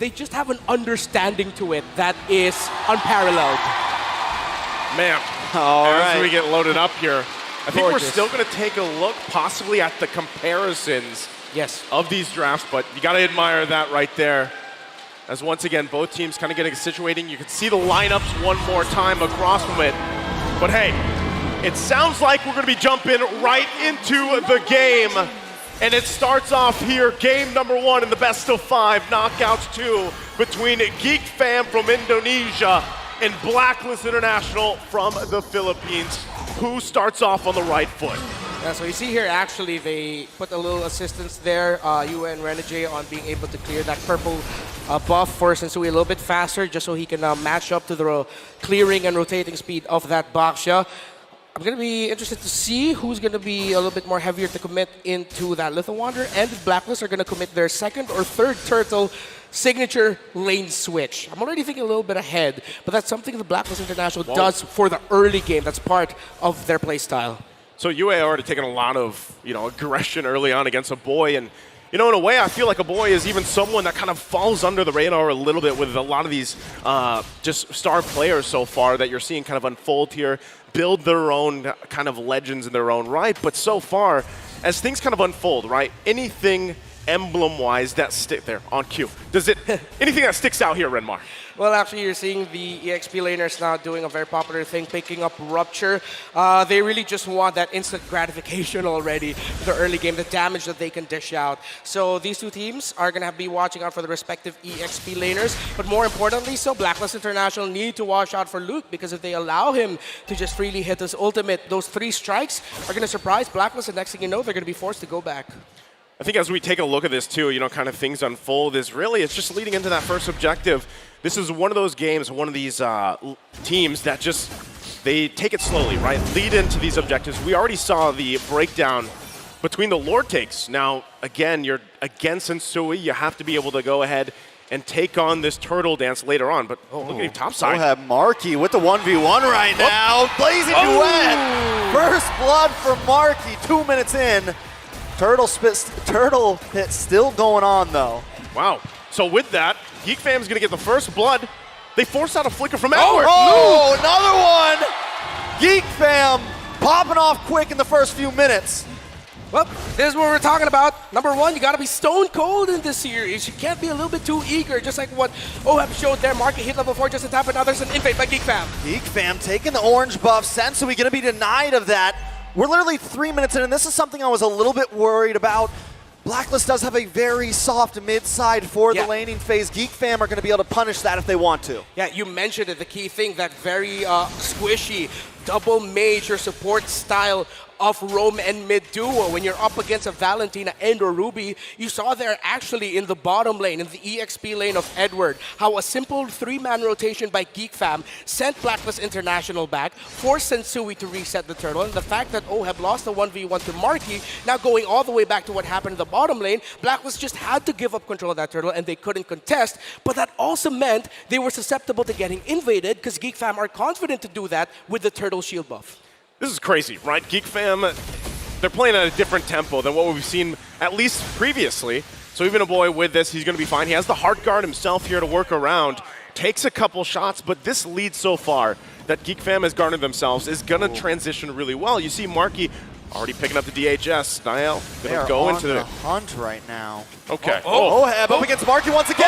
they just have an understanding to it that is unparalleled. Man, as we get loaded up here, I think we're still going to take a look possibly at the comparisons of these drafts, but you got to admire that right there. As once again, both teams kind of getting situating. You can see the lineups one more time across from it. But hey, it sounds like we're going to be jumping right into the game. And it starts off here, game number 1 in the best of 5, knockouts 2 between GEEK Fam from Indonesia and Blacklist International from the Philippines. Who starts off on the right foot? Yeah, so you see here, actually, they put a little assistance there, UN Renegade, on being able to clear that purple buff for Sensui a little bit faster, just so he can match up to the clearing and rotating speed of that Baksha. I'm going to be interested to see who's going to be a little bit more heavier to commit into that Little Wanderer, and the Blacklist are going to commit their second or third turtle signature lane switch. I'm already thinking a little bit ahead, but that's something the Blacklist International does for the early game. That's part of their play style. So UA already taken a lot of aggression early on against a boy, and in a way I feel like a boy is even someone that kind of falls under the radar a little bit with a lot of these just star players so far that you're seeing kind of unfold here, build their own kind of legends in their own right. But so far, as things kind of unfold, right, anything emblem-wise that stick there on cue. Does it anything that sticks out here, Renmar? Well, actually, you're seeing the EXP laners now doing a very popular thing, picking up Rupture. They really just want that instant gratification already for the early game, the damage that they can dish out. So these two teams are going to be watching out for the respective EXP laners. But more importantly, so Blacklist International need to watch out for Luke, because if they allow him to just freely hit his ultimate, those 3 strikes are going to surprise Blacklist, and next thing you know, they're going to be forced to go back. I think as we take a look at this too, kind of things unfold, is really it's just leading into that first objective. This is one of those games, one of these teams that just, they take it slowly, right? Lead into these objectives. We already saw the breakdown between the Lord takes. Now, again, you're against Sensui. You have to be able to go ahead and take on this turtle dance later on. But look at him topside. We'll have Marky with the 1v1 right now. Blazing duet. First blood for Marky 2 minutes in. Turtle hit still going on, though. Wow. So with that, GEEK Fam's going to get the first blood. They force out a flicker from Edward. Oh, another one. GEEK Fam popping off quick in the first few minutes. Well, this is what we're talking about. Number 1, you got to be stone cold in this series. You can't be a little bit too eager, just like what OHEB showed there. Market hit level 4 just in time for another invade by GEEK Fam. GEEK Fam taking the orange buff. Sensui going to be denied of that. We're literally 3 minutes in, and this is something I was a little bit worried about. Blacklist does have a very soft mid-side for the laning phase. GEEK Fam are going to be able to punish that if they want to. Yeah, you mentioned it, the key thing, that very squishy double mage or support style of roam and mid duo. When you're up against a Valentina and or Ruby, you saw there actually in the bottom lane, in the EXP lane of Edward, how a simple 3-man rotation by GEEK Fam sent Blacklist International back, forced Sensui to reset the turtle, and the fact that OHEB lost the 1v1 to Marky, now going all the way back to what happened in the bottom lane, Blacklist just had to give up control of that turtle and they couldn't contest, but that also meant they were susceptible to getting invaded, because GEEK Fam are confident to do that with the turtle shield buff. This is crazy, right? GEEK Fam, they're playing at a different tempo than what we've seen at least previously. So even a boy with this, he's going to be fine. He has the heart guard himself here to work around. Takes a couple shots, but this lead so far that GEEK Fam has garnered themselves is going to transition really well. You see Marky already picking up the DHS. Niall going to go into the hunt right now. Okay. OHEB up against Marky once again.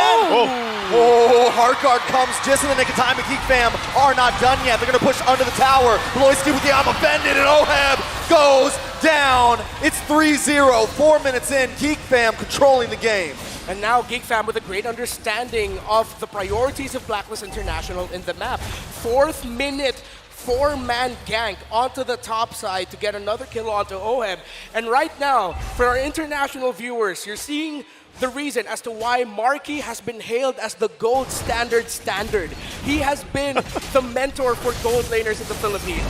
Heart guard comes just in the nick of time, but GEEK Fam are not done yet. They're going to push under the tower. MLBB with the I'm offended, and OHEB goes down. It's 3-0, 4 minutes in. GEEK Fam controlling the game. And now GEEK Fam with a great understanding of the priorities of Blacklist International in the map. 4th minute, 4-man gank onto the top side to get another kill onto OHEB. And right now, for our international viewers, you're seeing the reason as to why Marky has been hailed as the gold standard. He has been the mentor for gold laners in the Philippines.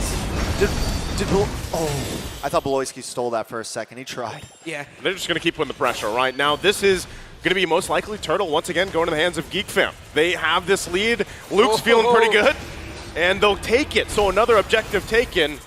I thought BLCK stole that for a second. He tried. Yeah. They're just going to keep putting the pressure right now. This is going to be most likely Turtle once again going to the hands of GEEK Fam. They have this lead. Luke's feeling pretty good, and they'll take it. So another objective taken.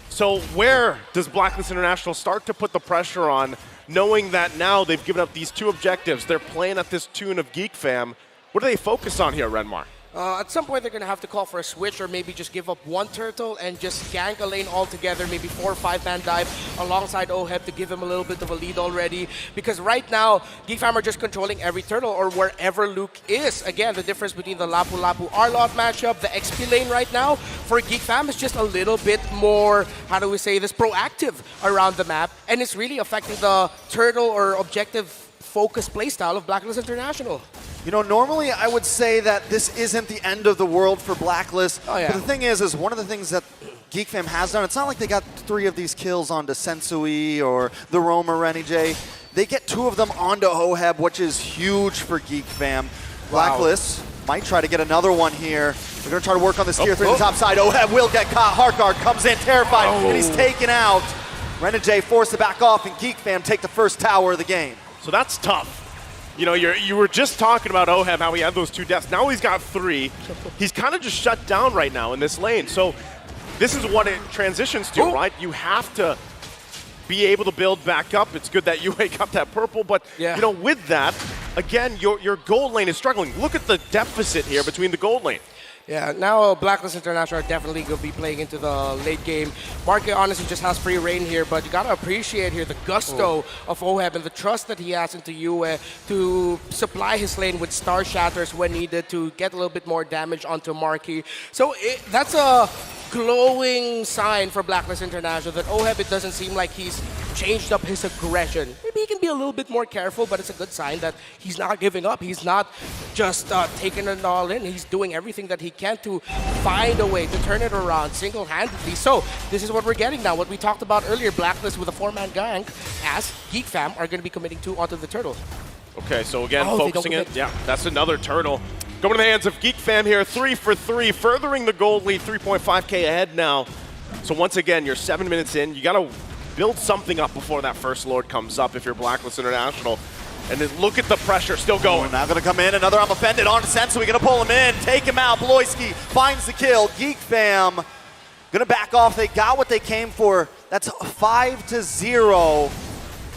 So where does Blacklist International start to put the pressure on, knowing that now they've given up these 2 objectives? They're playing at this tune of GEEK Fam. What do they focus on here, Renmar? At some point, they're going to have to call for a switch or maybe just give up one turtle and just gank a lane altogether, maybe 4 or 5-man dive alongside OHEB to give him a little bit of a lead already. Because right now, GEEK Fam are just controlling every turtle or wherever Luke is. Again, the difference between the Lapu Lapu Arlot matchup, the XP lane right now, for GEEK Fam is just a little bit more, how do we say this, proactive around the map. And it's really affecting the turtle or objective focused playstyle of Blacklist International. You know, normally I would say that this isn't the end of the world for Blacklist. Oh, yeah. But the thing is one of the things that GEEK Fam has done, it's not like they got 3 of these kills onto Sensui or the Roma Renijay. They get 2 of them onto OHEB, which is huge for GEEK Fam. Blacklist might try to get another one here. They're going to try to work on this tier 3 on the top side. OHEB will get caught. Heartguard comes in terrified, and he's taken out. Renijay forced to back off, and GEEK Fam take the first tower of the game. So that's tough. You know, you were just talking about OHEB, how he had those 2 deaths. Now he's got 3. He's kind of just shut down right now in this lane. So this is what it transitions to, right? You have to be able to build back up. It's good that you got that purple, but you know, with that, again, your gold lane is struggling. Look at the deficit here between the gold lane. Yeah, now Blacklist International are definitely going to be playing into the late game. Market honestly just has free reign here, but you got to appreciate here the gusto of OHEB and the trust that he has into Yue to supply his lane with Star Shatters when needed to get a little bit more damage onto Marky. So that's a glowing sign for Blacklist International that OHEB, it doesn't seem like he's changed up his aggression. Maybe he can be a little bit more careful, but it's a good sign that he's not giving up. He's not just taking it all in. He's doing everything that he can to find a way to turn it around single-handedly. So this is what we're getting now. What we talked about earlier, Blacklist with a 4-man gank, as GEEK Fam are going to be committing 2 onto the turtle. Okay, so again, focusing it. Yeah, that's another turtle. Going to the hands of GEEK Fam here, 3 for 3, furthering the gold lead, 3.5K ahead now. So once again, you're 7 minutes in. You got to build something up before that first Lord comes up if you're Blacklist International. And then look at the pressure still going. Now going to come in, another I'm offended on Sensui, going to pull him in, take him out. Bloisky finds the kill. GEEK Fam going to back off. They got what they came for. That's 5-0.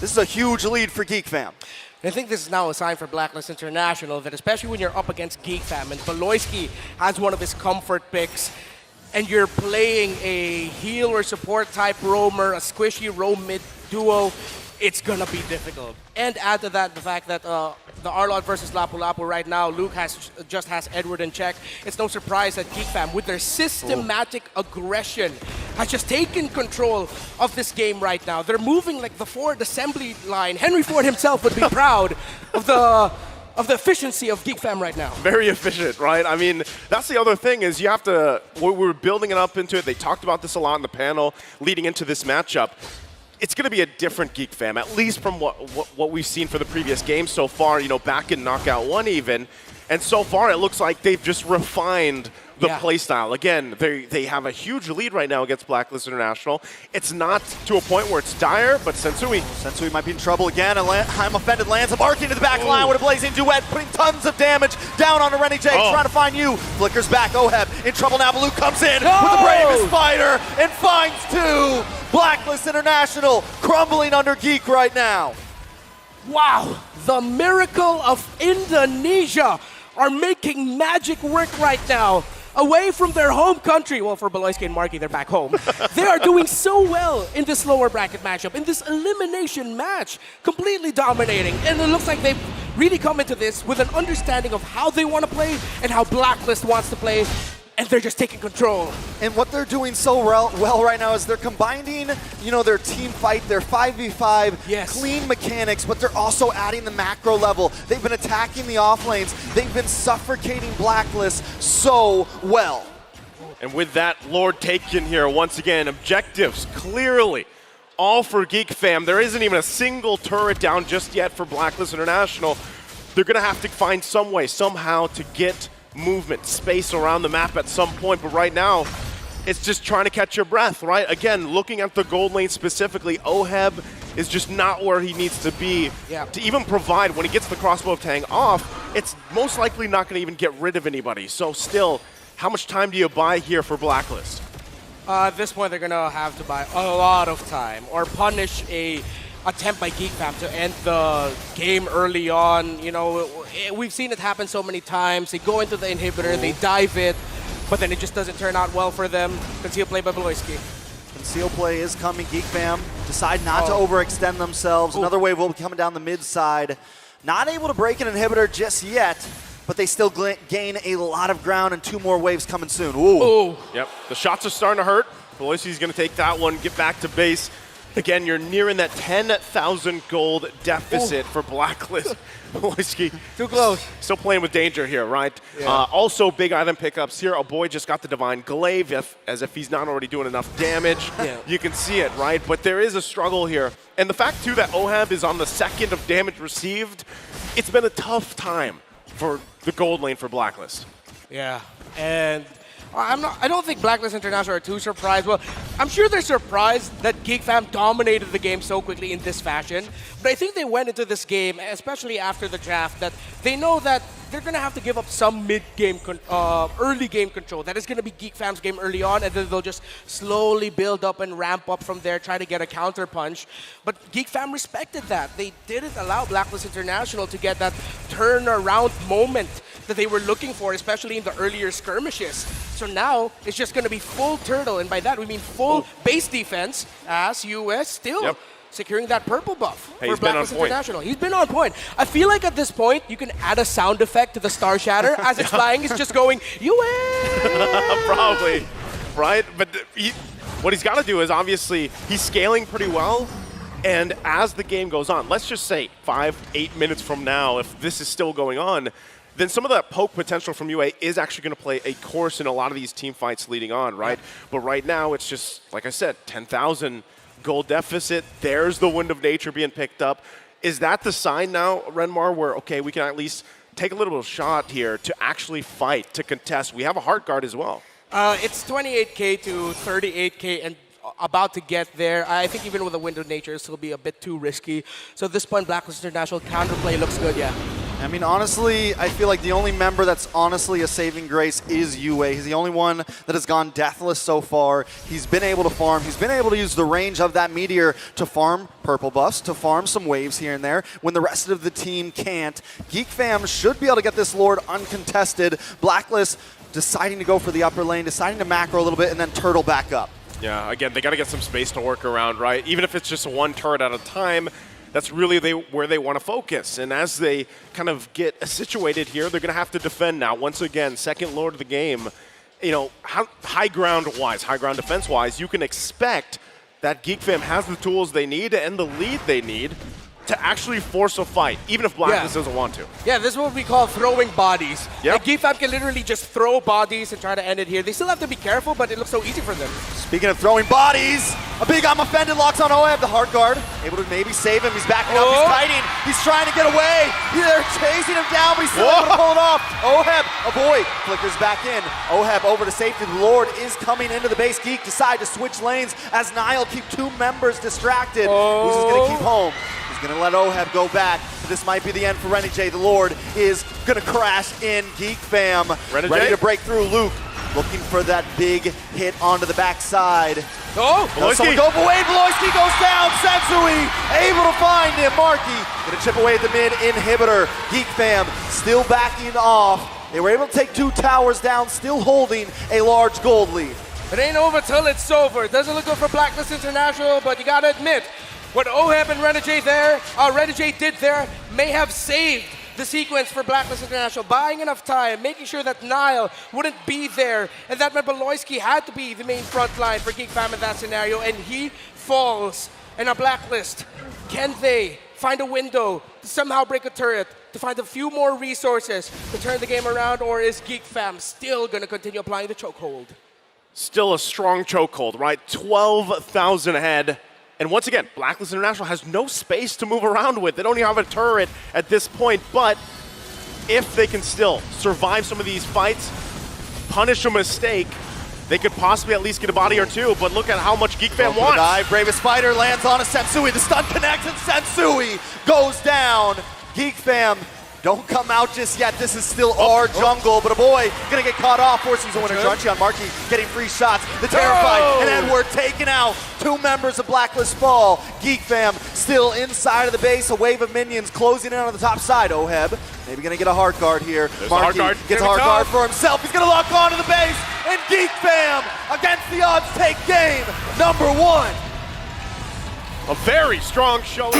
This is a huge lead for GEEK Fam. I think this is now a sign for Blacklist International that especially when you're up against GEEK Fam and Bloisky has one of his comfort picks and you're playing a heal or support type roamer, a squishy roam mid duo, it's gonna be difficult. And add to that the fact that the Arlot versus Lapu Lapu right now, Luke just has Edward in check. It's no surprise that GEEK Fam, with their systematic aggression, has just taken control of this game right now. They're moving like the Ford assembly line. Henry Ford himself would be proud of the efficiency of GEEK Fam right now. Very efficient, right? I mean, that's the other thing is you have to, we were building it up into it. They talked about this a lot in the panel leading into this matchup. It's going to be a different GEEK Fam, at least from what we've seen for the previous games so far, you know, back in Knockout 1 even. And so far, it looks like they've just refined the playstyle. Again, they have a huge lead right now against Blacklist International. It's not to a point where it's dire, but Sensui might be in trouble again. I'm offended lands a bark into the back line with a blazing duet, putting tons of damage down on Renijay, trying to find you. Flickers back, OHEB in trouble now. Blue comes in with the bravest fighter and finds 2. Blacklist International crumbling under GEEK right now. Wow, the miracle of Indonesia are making magic work right now. Away from their home country, well, for Bloisky and Marky, they're back home. They are doing so well in this lower bracket matchup, in this elimination match, completely dominating. And it looks like they've really come into this with an understanding of how they want to play and how Blacklist wants to play. And they're just taking control. And what they're doing so well right now is they're combining, you know, their team fight, their 5v5, clean mechanics, but they're also adding the macro level. They've been attacking the off lanes. They've been suffocating Blacklist so well. And with that, Lord Tekken here once again. Objectives clearly all for GEEK Fam. There isn't even a single turret down just yet for Blacklist International. They're going to have to find some way, somehow, to get movement, space around the map at some point, but right now, it's just trying to catch your breath, right? Again, looking at the gold lane specifically, OHEB is just not where he needs to be to even provide. When he gets the crossbow tang off, it's most likely not going to even get rid of anybody. So still, how much time do you buy here for Blacklist? At this point, they're going to have to buy a lot of time or punish a attempt by GEEK Fam to end the game early on. You know, we've seen it happen so many times. They go into the inhibitor, they dive it, but then it just doesn't turn out well for them. Conceal play by BLCK. Conceal play is coming. GEEK Fam decide not to overextend themselves. Another wave will be coming down the mid side. Not able to break an inhibitor just yet, but they still gain a lot of ground, and 2 more waves coming soon. Ooh. Yep, the shots are starting to hurt. BLCK's going to take that one, get back to base. Again, you're nearing that 10,000 gold deficit for Blacklist. BLCK. Too close. Still playing with danger here, right? Yeah. Also, big item pickups here. A boy just got the Divine Glaive, as if he's not already doing enough damage. Yeah. You can see it, right? But there is a struggle here. And the fact, too, that OHAB is on the 2nd of damage received, it's been a tough time for the gold lane for Blacklist. Yeah, and I don't think Blacklist International are too surprised. Well, I'm sure they're surprised that GEEK Fam dominated the game so quickly in this fashion. But I think they went into this game, especially after the draft, that they know that they're going to have to give up some mid-game, early game control. That is going to be GEEK Fam's game early on, and then they'll just slowly build up and ramp up from there, try to get a counter punch. But GEEK Fam respected that. They didn't allow Blacklist International to get that turnaround moment that they were looking for, especially in the earlier skirmishes. So now it's just going to be full turtle, and by that we mean full base defense, as US still securing that purple buff for Blacklist International. He's been on point. I feel like at this point, you can add a sound effect to the Star Shatter as it's flying. It's just going, US! Probably, right? But what he's got to do is, obviously, he's scaling pretty well. And as the game goes on, let's just say 5-8 minutes from now, if this is still going on, then some of that poke potential from UA is actually going to play a course in a lot of these team fights leading on, right? But right now, it's just, like I said, 10,000 gold deficit. There's the Wind of Nature being picked up. Is that the sign now, Renmar, where, okay, we can at least take a little bit of shot here to actually fight, to contest? We have a Heart Guard as well. It's 28K to 38K and about to get there. I think even with the Wind of Nature, it'll still be a bit too risky. So at this point, Blacklist International counterplay looks good, yeah. I mean, honestly, I feel like the only member that's honestly a saving grace is UA. He's the only one that has gone deathless so far. He's been able to farm. He's been able to use the range of that meteor to farm purple buffs, to farm some waves here and there when the rest of the team can't. GEEK Fam should be able to get this Lord uncontested. Blacklist deciding to go for the upper lane, deciding to macro a little bit, and then turtle back up. Yeah, again, they got to get some space to work around, right? Even if it's just one turret at a time, that's really where they want to focus. And as they kind of get situated here, they're going to have to defend now. Once again, second Lord of the game. You know, high ground-wise, high ground defense-wise, you can expect that GEEK Fam has the tools they need and the lead they need to actually force a fight, even if Blacklist doesn't want to. Yeah, this is what we call throwing bodies. Yep. Like, GEEK Fam can literally just throw bodies and try to end it here. They still have to be careful, but it looks so easy for them. Speaking of throwing bodies, a big I'm offended locks on OHAB, the Heart Guard. Able to maybe save him. He's backing up, he's kiting, he's trying to get away. They're chasing him down, but he's still able to pull it off. OHAB, a boy, flickers back in. OHAB over to safety. The Lord is coming into the base. GEEK decide to switch lanes as Niall keep 2 members distracted. Who's just gonna keep home? He's gonna let OHAB go back, but this might be the end for Renegade. The Lord is gonna crash in. GEEK Fam ready to break through. Luke looking for that big hit onto the backside. Oh, someone go away. BLCK goes down. Sensui able to find him. Marky gonna chip away at the mid inhibitor. GEEK Fam still backing off. They were able to take 2 towers down, still holding a large gold lead. it ain't over till it's over. It doesn't look good for Blacklist International, but you gotta admit, what OHAB and Renegade did there may have saved the sequence for Blacklist International, buying enough time, making sure that Niall wouldn't be there, and that meant BLCK had to be the main front line for GEEK Fam in that scenario, and he falls in a Blacklist. Can they find a window to somehow break a turret, to find a few more resources to turn the game around, or is GEEK Fam still going to continue applying the chokehold? Still a strong chokehold, right? 12,000 ahead. And once again, Blacklist International has no space to move around with. They don't even have a turret at this point, but if they can still survive some of these fights, punish a mistake, they could possibly at least get a body or 2, but look at how much GEEK Fam wants. Dive, Bravest Fighter lands on a Sensui. The stun connects and Sensui goes down. GEEK Fam Don't come out just yet. This is still our jungle, but a boy gonna get caught off, forcing a winner. Junchi on Marky getting free shots. The Terrified and Edward taking out 2 members of Blacklist fall. GEEK fam still inside of the base. A wave of minions closing in on the top side. Oheb maybe gonna get a hard guard here. Marky gets a hard guard for himself. He's gonna lock onto the base, and GEEK fam against the odds take game number 1. A very strong showing.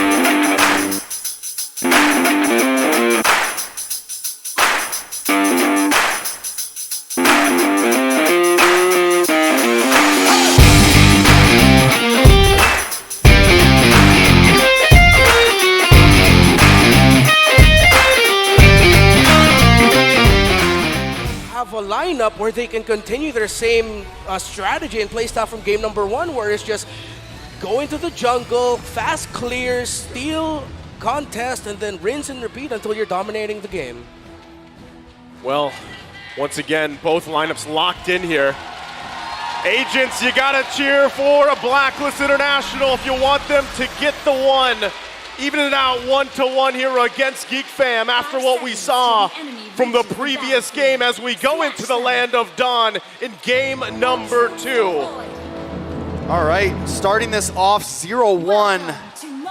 Have a lineup where they can continue their same strategy and playstyle from game number 1, where it's just go into the jungle, fast clears, steal, contest, and then rinse and repeat until you're dominating the game. Well, once again, both lineups locked in here. Agents, you gotta cheer for a Blacklist International if you want them to get the one. Even it out 1-1 here against GEEK fam after what we saw from the previous game as we go into the land of Dawn in game number 2. All right, starting this off 0-1.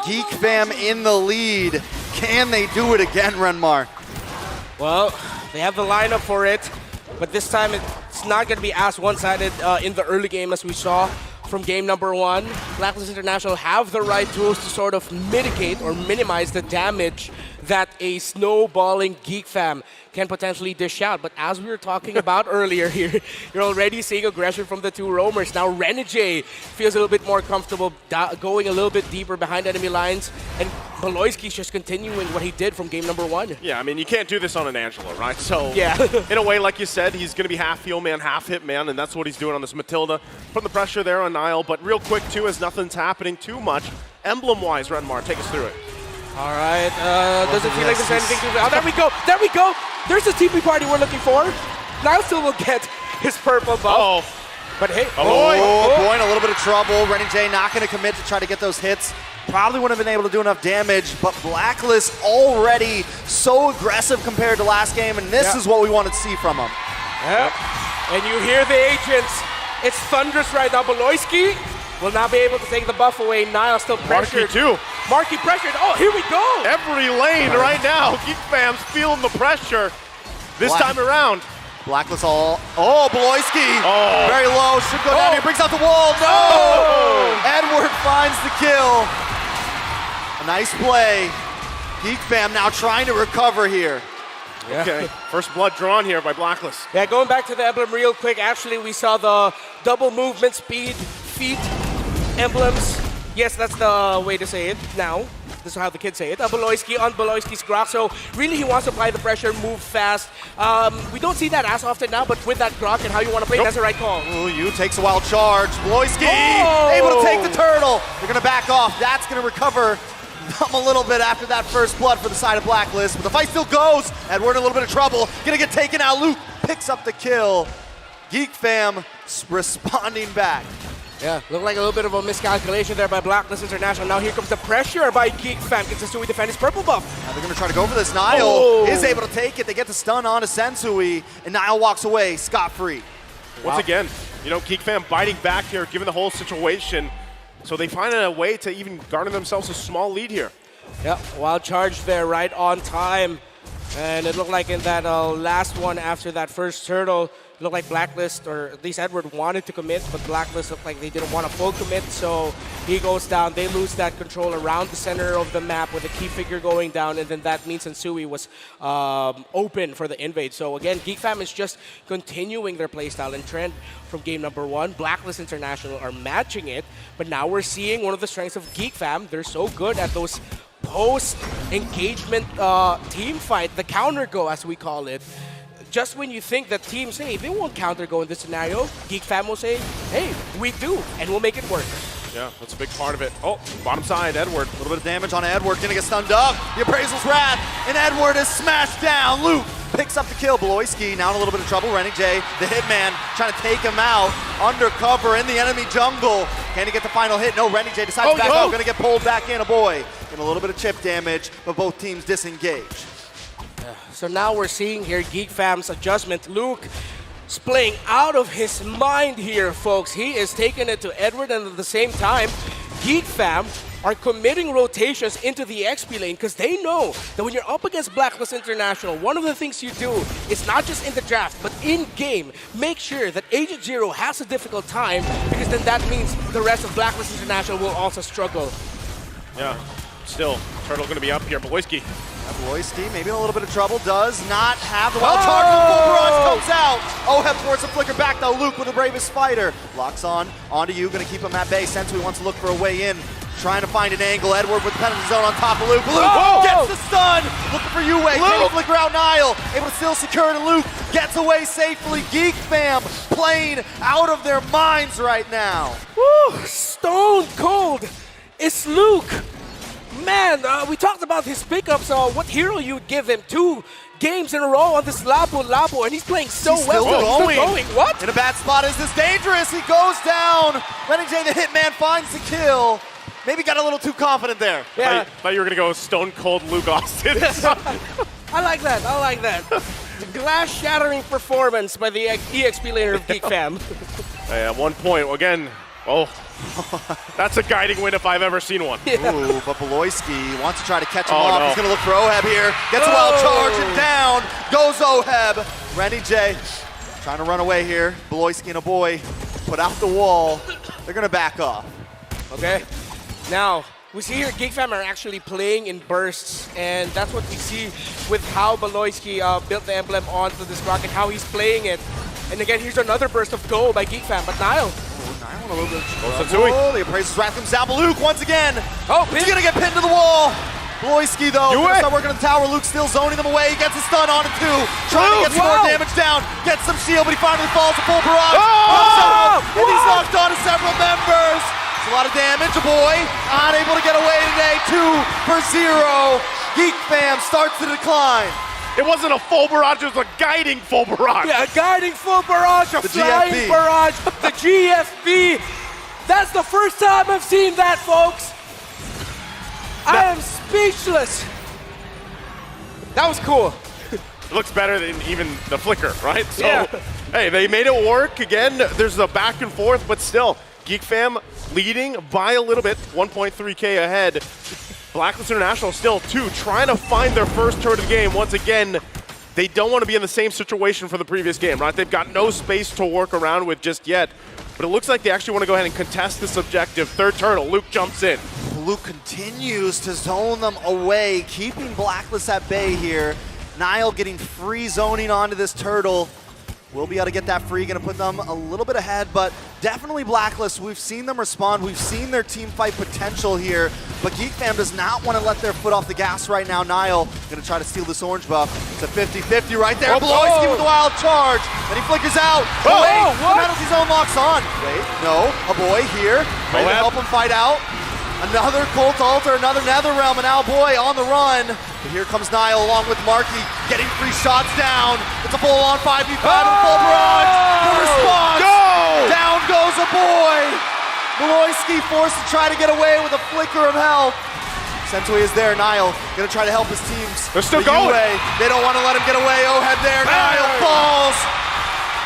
GEEK fam in the lead. Can they do it again, Renmar? Well, they have the lineup for it, but this time it's not going to be as one-sided in the early game as we saw from game number 1. Blacklist International have the right tools to sort of mitigate or minimize the damage that a snowballing GEEK fam can potentially dish out. But as we were talking about earlier here, you're already seeing aggression from the 2 roamers. Now Renegade feels a little bit more comfortable going a little bit deeper behind enemy lines, and Baloyski's just continuing what he did from game number 1. Yeah, I mean, you can't do this on an Angela, right? So, yeah. In a way, like you said, he's going to be half heal man, half hit man, and that's what he's doing on this Matilda. Putting the pressure there on Niall, but real quick, too, as nothing's happening too much, emblem-wise, Renmar, take us through it. All right, doesn't feel like there's anything to do. Oh, there we go, there we go. There's the TP party we're looking for. Niall still will get his purple buff. But hey, boy in a little bit of trouble. Renny J not going to commit to try to get those hits. Probably wouldn't have been able to do enough damage, but Blacklist already so aggressive compared to last game, and this is what we wanted to see from them. And you hear the agents. It's thunderous right now. Baloyski will not be able to take the buff away. Niall still pressured. Marky too. Marky pressured. Oh, here we go. Every lane right now. GEEK fam's feeling the pressure this time around. Blacklist all. Oh, Baloyski. Very low. Should go down here. Brings out the wall. No. Edward finds the kill. A nice play. GEEK fam now trying to recover here. Yeah. Okay, first blood drawn here by Blacklist. Yeah, going back to the emblem real quick, actually we saw the double movement speed, feet, emblems. Yes, that's the way to say it now. This is how the kids say it. Baloyski on Baloyski's Grok, so really he wants to apply the pressure, move fast. We don't see that as often now, but with that Grok and how you want to play, that's the right call. Ooh, you takes a wild charge. Baloyski able to take the turtle. They're going to back off. That's going to recover a little bit after that first blood for the side of Blacklist, but the fight still goes. Edward in a little bit of trouble. Gonna get taken out. Luke picks up the kill. GEEK fam responding back. Yeah, looked like a little bit of a miscalculation there by Blacklist International. Now here comes the pressure by GEEK fam. Gets Sensui defend his purple buff. Now they're gonna try to go for this. Niall is able to take it. They get the stun onto Sensui, and Niall walks away scot-free. Once again, you know, GEEK fam biting back here, given the whole situation. So they find a way to even garner themselves a small lead here. Yeah, wild charge there right on time. And it looked like in that last one after that first turtle, it looked like Blacklist, or at least Edward, wanted to commit, but Blacklist looked like they didn't want a full commit, so he goes down. They lose that control around the center of the map with a key figure going down, and then that means Sensui was open for the invade. So again, GEEK fam is just continuing their playstyle and trend from game number 1. Blacklist International are matching it, but now we're seeing one of the strengths of GEEK fam. They're so good at those post-engagement team fight, the counter go as we call it. Just when you think that teams, hey, they won't counter go in this scenario, GEEK fam will say, hey, we do, and we'll make it work. Yeah, that's a big part of it. Oh, bottom side, Edward. A little bit of damage on Edward, gonna get stunned up. The Appraisal's Wrath, and Edward is smashed down. Luke picks up the kill. Baloyski now in a little bit of trouble. Renny J, the hitman, trying to take him out. Undercover in the enemy jungle. Can he get the final hit? No, Renny J decides to back up. Gonna get pulled back in, a boy. And a little bit of chip damage, but both teams disengage. Yeah, So now we're seeing here GEEK Fam's adjustment. Luke is playing out of his mind here, folks. He is taking it to Edward, and at the same time, GEEK Fam are committing rotations into the XP lane because they know that when you're up against Blacklist International, one of the things you do is not just in the draft, but in-game, make sure that Agent Zero has a difficult time, because then that means the rest of Blacklist International will also struggle. Yeah, still, Turtle gonna be up here. Baloyski. Baloyski maybe in a little bit of trouble, does not have the wild charge. Full barrage comes out. Oheb forces a flicker back though. Luke with the bravest fighter. Locks on, onto you, gonna keep him at bay. Sensui wants to look for a way in. Trying to find an angle. Edward with the penalty zone on top of Luke. Luke gets the stun. Looking for Yue. Can he flicker out Niall? Able to still secure it, and Luke gets away safely. GEEK Fam playing out of their minds right now. Woo! Stone cold. It's Luke. Man, we talked about his pickups. What hero you would give him 2 games in a row on this Labo, and he's playing so well. Still going. What? In a bad spot. Is this dangerous? He goes down. Lenny J, the hitman, finds the kill. Maybe got a little too confident there. Yeah. Thought you were gonna go Stone Cold Luke Austin. I like that. I like that. Glass-shattering performance by the EXP laner of GEEK Fam. Hey, at 1 point, again, that's a guiding win if I've ever seen one. Yeah. Ooh, but Baloyski wants to try to catch him off. No. He's gonna look for Oheb here. Gets a wild charge and down goes Oheb. Rennie J trying to run away here. Baloyski and a boy put out the wall. They're gonna back off. Okay. Now, we see here GEEK Fam are actually playing in bursts, and that's what we see with how Baloyski built the emblem onto this rocket, how he's playing it. And again, here's another burst of goal by GEEK Fam, but Niall. Niall on a little bit of trouble. The appraiser's wrath comes down, but Luke once again. He's gonna get pinned to the wall. Baloyski though, gonna start working on the tower. Luke still zoning them away. He gets a stun on it too. Trying to get some more damage down. Gets some shield, but he finally falls to full barrage. And he's locked on to several members. A lot of damage, a boy unable to get away today, 2 for 0. GEEK Fam starts to decline. It wasn't a full barrage, it was a guiding full barrage. Yeah, a guiding full barrage, a flying GFB. Barrage, the GFB. That's the first time I've seen that, folks. I am speechless. That was cool. It looks better than even the flicker, right? So, yeah. Hey, they made it work. Again, there's a back and forth, but still, GEEK Fam leading by a little bit, 1.3K ahead. Blacklist International still 2, trying to find their first turn of the game. Once again, they don't want to be in the same situation for the previous game, right? They've got no space to work around with just yet. But it looks like they actually want to go ahead and contest this objective. Third turtle, Luke jumps in. Luke continues to zone them away, keeping Blacklist at bay here. Niall getting free zoning onto this turtle. We'll be able to get that free, gonna put them a little bit ahead, but definitely Blacklist. We've seen them respond, we've seen their team fight potential here, but GEEK Fam does not want to let their foot off the gas right now. Niall gonna try to steal this orange buff. It's a 50-50 right there. Baloyski with the wild charge, and he flickers out. Wait, the penalty zone locks on. Wait, no, a boy here, ready to help him fight out. Another Cult Altar, another Netherrealm, and now boy on the run. But here comes Niall along with Marky, getting free shots down. It's a full-on 5v5 and full barrage. The response. Down goes a boy. Baloyski forced to try to get away with a flicker of health. Sensui is there. Niall gonna try to help his teams. They're still going. They don't want to let him get away. Oheb there. Niall falls.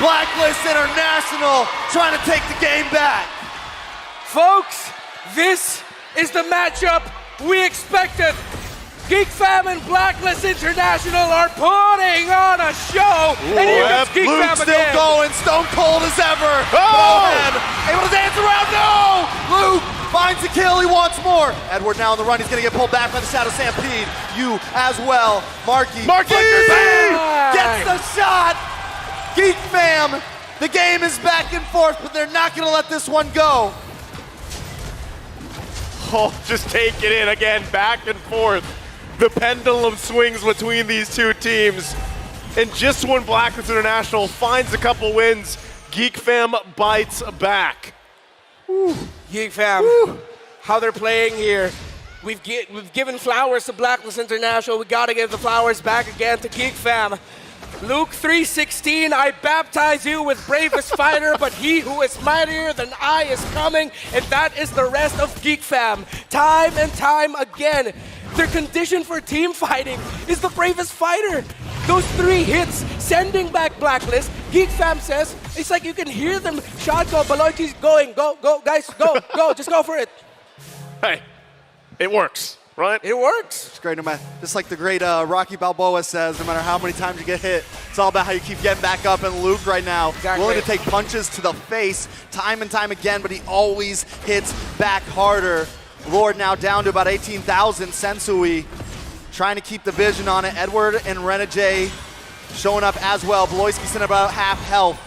Blacklist International trying to take the game back. Folks, this is the matchup we expected. GEEK Fam and Blacklist International are putting on a show. And here comes GEEK Fam still again. Going, stone cold as ever. Oheb able to dance around, no! Luke finds the kill, he wants more. Edward now on the run, he's gonna get pulled back by the Shadow Stampede. You as well, Marky gets the shot. GEEK Fam, the game is back and forth, but they're not gonna let this one go. Just take it in again, back and forth. The pendulum swings between these two teams. And just when Blacklist International finds a couple wins, GEEK Fam bites back. GEEK Fam, how they're playing here. We've given flowers to Blacklist International. We gotta give the flowers back again to GEEK Fam. Luke 3:16, I baptize you with bravest fighter, but he who is mightier than I is coming, and that is the rest of GEEK Fam. Time and time again, their condition for team fighting is the bravest fighter. those 3 hits, sending back Blacklist. Geek Fam says, it's like you can hear them shot go, BLCK's going, go, guys, go, just go for it. Hey, it works, right? It works. It's great, no matter, just like the great Rocky Balboa says, no matter how many times you get hit, it's all about how you keep getting back up. And Luke right now, willing to take punches to the face time and time again, but he always hits back harder. Lord now down to about 18,000. Sensui trying to keep the vision on it. Edward and Renegade showing up as well. BLCK sitting about half health.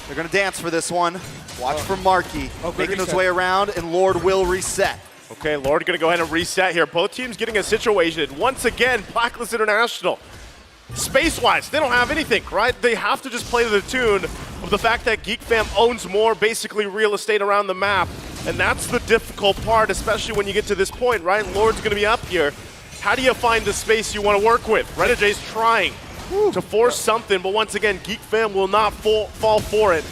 They're gonna dance for this one. Watch for Marky making his way around, and Lord will reset. Okay, Lord gonna go ahead and reset here. Both teams getting a situation. Once again, Blacklist International. Space-wise, they don't have anything, right? They have to just play to the tune of the fact that Geek Fam owns more, basically, real estate around the map. And that's the difficult part, especially when you get to this point, right? Lord's gonna be up here. How do you find the space you want to work with? Renegade's trying to force something, but once again, Geek Fam will not fall for it.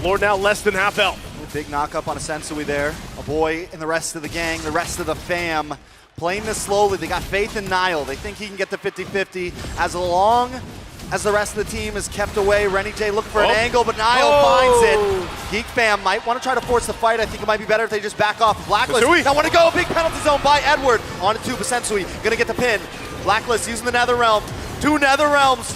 Lord now less than half health. Big knock-up on a Sensui there. A boy and the rest of the gang, the rest of the fam, playing this slowly. They got faith in Nile. They think he can get the 50-50 as long as the rest of the team is kept away. Renegade looking for an angle, but Nile finds it. Geek Fam might want to try to force the fight. I think it might be better if they just back off. Blacklist, now want to go. Big penalty zone by Edward. On to 2, but Sensui gonna get the pin. Blacklist using the Nether Realm. 2 Nether Realms.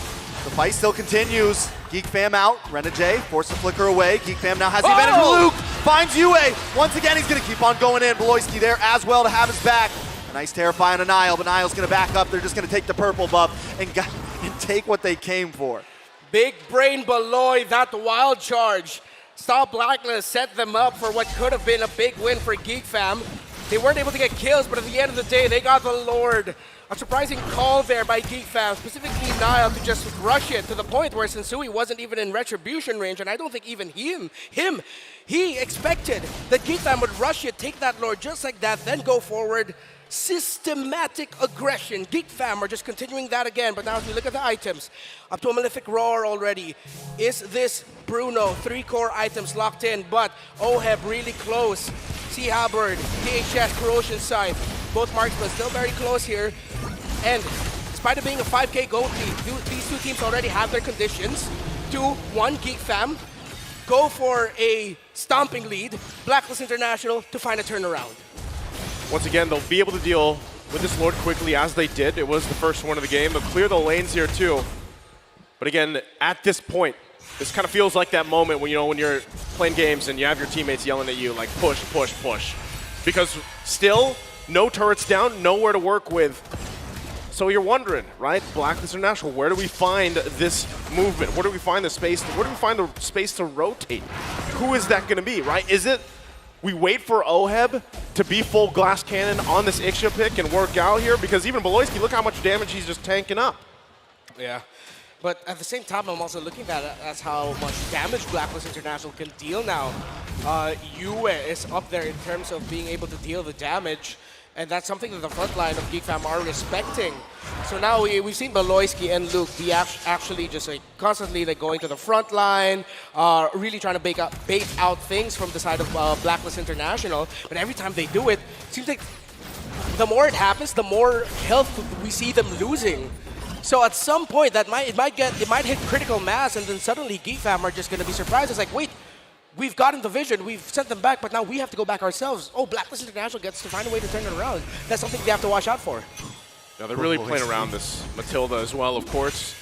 The fight still continues. Geek Fam out. Renegade force the flicker away. Geek Fam now has the advantage. Luke finds Yue. Once again, he's gonna keep on going in. BLCK there as well to have his back. A nice terrify on a Nile, but Nile's gonna back up. They're just gonna take the purple buff and take what they came for. Big brain Beloy, that wild charge. Stop Blacklist, set them up for what could have been a big win for Geek Fam. They weren't able to get kills, but at the end of the day, they got the Lord. A surprising call there by Geek Fam, specifically Nile, to just rush it to the point where Sensui wasn't even in retribution range, and I don't think even he expected that Geek Fam would rush it, take that Lord just like that, then go forward. Systematic aggression. Geek Fam are just continuing that again, but now if you look at the items, up to a Malefic Roar already. Is this Bruno? 3 core items locked in, but Oheb really close. Sea Halberd, PHS, Corrosion Scythe. Both marksmen still very close here. And despite it being a 5K gold lead, these 2 teams already have their conditions. 2-1 Geek Fam. Go for a stomping lead. Blacklist International to find a turnaround. Once again, they'll be able to deal with this Lord quickly as they did. It was the first one of the game. They'll clear the lanes here too. But again, at this point, this kind of feels like that moment when, when you're playing games and you have your teammates yelling at you like push, push, push. Because still, no turrets down, nowhere to work with. So you're wondering, right? Blacklist International, where do we find this movement? Where do we find the space? Where do we find the space to rotate? Who is that going to be, right? Is it we wait for Oheb to be full glass cannon on this Ixia pick and work out here? Because even BLCK, look how much damage he's just tanking up. Yeah. But at the same time, I'm also looking at it as how much damage Blacklist International can deal now. Yue is up there in terms of being able to deal the damage. And that's something that the front line of Geek Fam are respecting. So now we've seen BLCK and Luke be actually just constantly going to the front line, really trying to bait out things from the side of Blacklist International. But every time they do it, it seems like the more it happens, the more health we see them losing. So at some point, it might hit critical mass, and then suddenly Geek Fam are just going to be surprised. It's like, wait. We've gotten the vision, we've sent them back, but now we have to go back ourselves. Oh, Blacklist International gets to find a way to turn it around. That's something they have to watch out for. Now they're really playing around this Matilda as well, of course.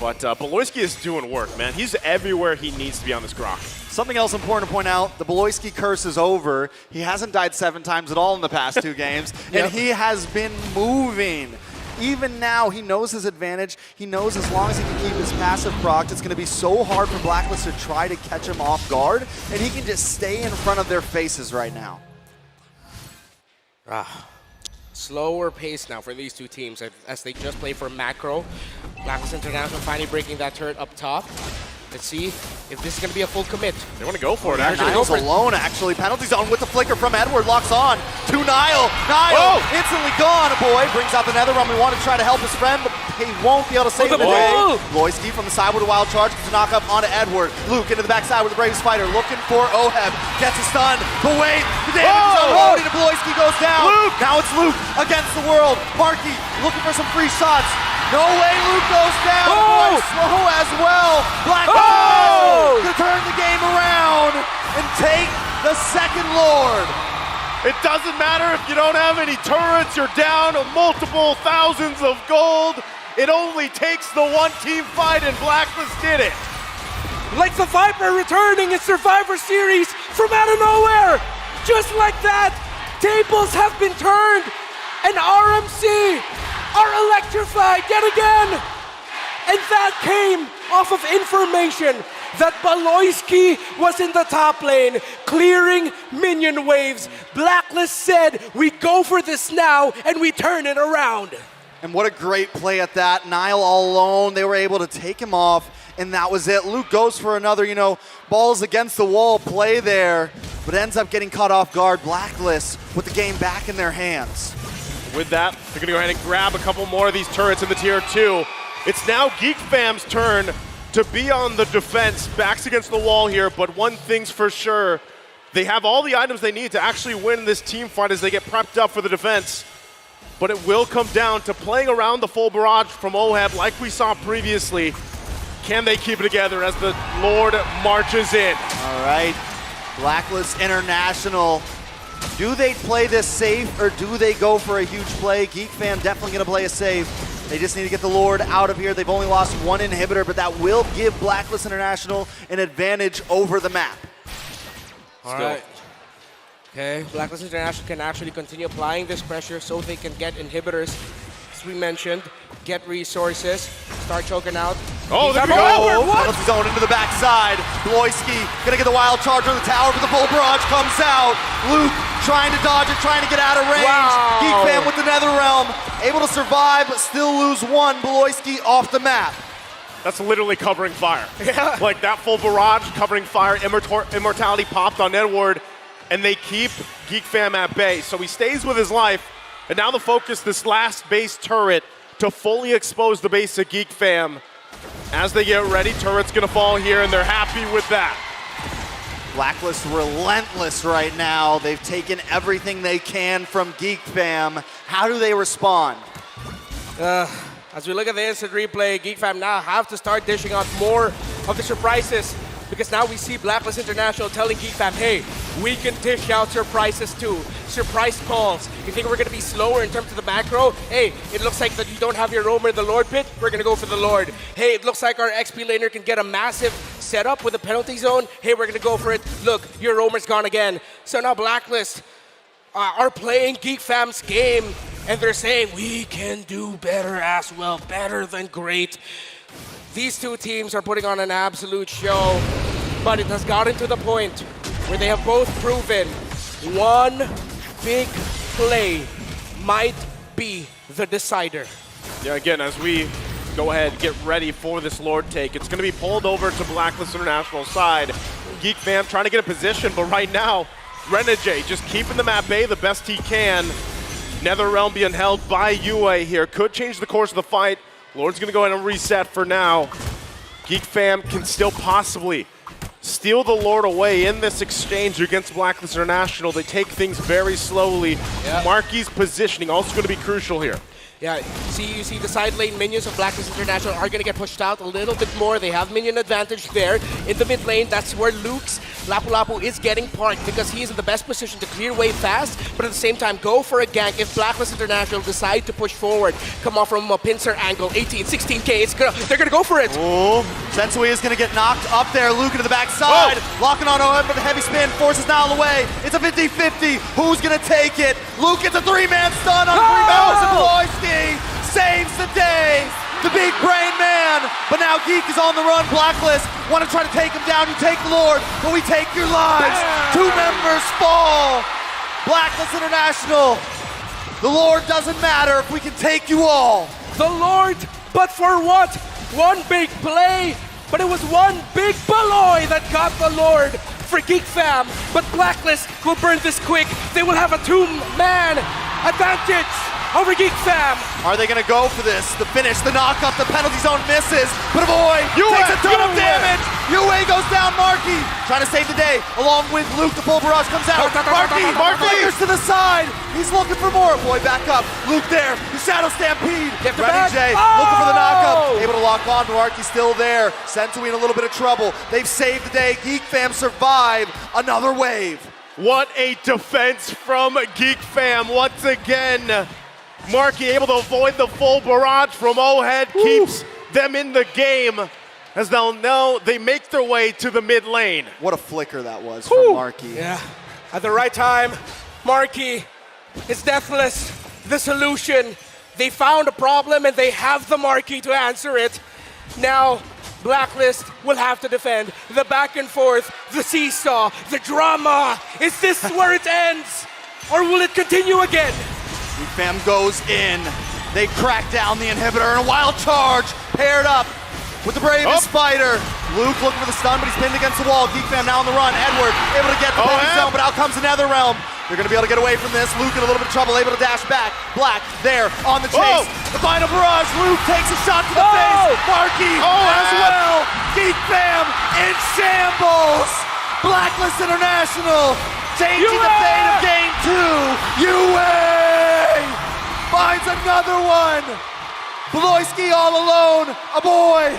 But BLCK is doing work, man. He's everywhere he needs to be on this Grok. Something else important to point out, the BLCK curse is over. He hasn't died 7 times at all in the past 2 games, and he has been moving. Even now, he knows his advantage. He knows as long as he can keep his passive proc, it's going to be so hard for Blacklist to try to catch him off guard, and he can just stay in front of their faces right now. Slower pace now for these 2 teams as they just play for macro. Blacklist International finally breaking that turret up top. Let's see if this is going to be a full commit. They want to go for it, actually. Nile's alone, actually. Penalty zone with the flicker from Edward. Locks on to Nile. Nile instantly gone. Boy brings out the Nether Realm. We want to try to help his friend, but he won't be able to save the day. BLCK from the side with a wild charge to knock up onto Edward. Luke into the backside with the Brave Spider. Looking for Oheb. Gets a stun. But wait, the damage is unloaded and BLCK goes down. Now it's Luke against the world. Marky looking for some free shots. No way Luke goes down. Oh! Quite slow as well. Blacklist Oh! to turn the game around and take the second Lord. It doesn't matter if you don't have any turrets, you're down multiple thousands of gold. It only takes the one team fight, and Blacklist did it. Like the Viper returning in Survivor Series from out of nowhere. Just like that, tables have been turned, and RMC are electrified yet again. And that came off of information that BLCK was in the top lane, clearing minion waves. Blacklist said, we go for this now, and we turn it around. And what a great play at that. Nile all alone, they were able to take him off, and that was it. Luke goes for another, balls against the wall play there, but ends up getting caught off guard. Blacklist with the game back in their hands. With that, they're gonna go ahead and grab a couple more of these turrets in the tier 2. It's now GEEK Fam's turn to be on the defense, backs against the wall here, but one thing's for sure, they have all the items they need to actually win this team fight as they get prepped up for the defense. But it will come down to playing around the full barrage from OHEB like we saw previously. Can they keep it together as the Lord marches in? All right, Blacklist International. Do they play this safe or do they go for a huge play? GEEK Fam definitely gonna play a safe. They just need to get the Lord out of here. They've only lost one inhibitor, but that will give Blacklist International an advantage over the map. All right. Okay, Blacklist International can actually continue applying this pressure so they can get inhibitors, as we mentioned, get resources, start choking out. Oh, there we Oh, go! penalty zone into the backside. BLCK gonna get the wild charge on the tower, but the full barrage comes out. Luke trying to dodge it, trying to get out of range. Wow. GEEK Fam with the Nether Realm, able to survive, but still lose one. BLCK off the map. That's literally covering fire. Yeah. Like that full barrage covering fire, immortality popped on Edward, and they keep GEEK Fam at bay. So he stays with his life, and now the focus, this last base turret, to fully expose the base of GEEK Fam. As they get ready, turret's gonna fall here, and they're happy with that. Blacklist relentless right now. They've taken everything they can from GEEK Fam. How do they respond? As we look at the instant replay, GEEK Fam now have to start dishing out more of the surprises, because now we see Blacklist International telling GEEK Fam, hey, we can dish out surprises too. Surprise calls. You think we're going to be slower in terms of the macro? Hey, it looks like that you don't have your roamer in the Lord pit. We're going to go for the Lord. Hey, it looks like our XP laner can get a massive setup with a penalty zone. Hey, we're going to go for it. Look, your roamer's gone again. So now Blacklist are playing GEEK Fam's game, and they're saying, we can do better as well, better than great. These two teams are putting on an absolute show, but it has gotten to the point where they have both proven one big play might be the decider. Yeah, again, as we go ahead and get ready for this Lord take, it's going to be pulled over to Blacklist International side. GEEK Fam trying to get a position, but right now, Renegade just keeping them at bay the best he can. NetherRealm being held by UA here. Could change the course of the fight. Lord's going to go ahead and reset for now. GEEK Fam can still possibly steal the Lord away in this exchange against Blacklist International. They take things very slowly. Yeah. Marky's positioning also going to be crucial here. Yeah, you see the side lane minions of Blacklist International are going to get pushed out a little bit more. They have minion advantage there. In the mid lane, that's where Luke's Lapu Lapu is getting parked because he is in the best position to clear way fast, but at the same time go for a gank if Blacklist International decide to push forward. Come off from a pincer angle, 18, 16k, they're going to go for it. Oh, Sensui is going to get knocked up there. Luke into the backside, locking on OM, but the heavy spin forces Nile away. It's a 50-50. Who's going to take it? Luke gets a three-man stun on 3 members of BLCK. Saves the day, the big brain man. But now GEEK is on the run. Blacklist want to try to take him down. You take the Lord, but we take your lives. 2 members fall. Blacklist International. The Lord doesn't matter if we can take you all. The Lord, but for what? One big play, but it was one big Baloy that got the Lord for GEEK Fam. But Blacklist will burn this quick. They will have a 2-man advantage. over Geek Fam. Are they going to go for this? The finish, the knockup, the penalty zone misses. But Boy takes a ton of damage. Yue goes down. Marky trying to save the day along with Luke. The full barrage comes out. Marky fingers to the side. He's looking for more. Boy back up. Luke there. The Shadow Stampede. Ready J looking for the knockup. Able to lock on. Marky still there. Sentui in a little bit of trouble. They've saved the day. Geek Fam survive another wave. What a defense from Geek Fam once again. Marky able to avoid the full barrage from Ohead, keeps them in the game as they'll know they make their way to the mid lane. What a flicker that was from Marky. Yeah, at the right time, Marky is deathless, the solution. They found a problem and they have the Marky to answer it. Now, Blacklist will have to defend. The back and forth, the seesaw, the drama. Is this where it ends? Or will it continue again? Geek Fam goes in. They crack down the inhibitor and a wild charge paired up with the bravest fighter. Luke looking for the stun, but he's pinned against the wall. Geek Fam now on the run. Edward able to get the penalty zone, but out comes the Netherrealm. They're going to be able to get away from this. Luke in a little bit of trouble, able to dash back. Black there on the chase. The final barrage. Luke takes a shot to the face. Marky as well. Geek Fam in shambles. Blacklist International changing the fate of game 2. UA finds another one. Bloisky all alone. A boy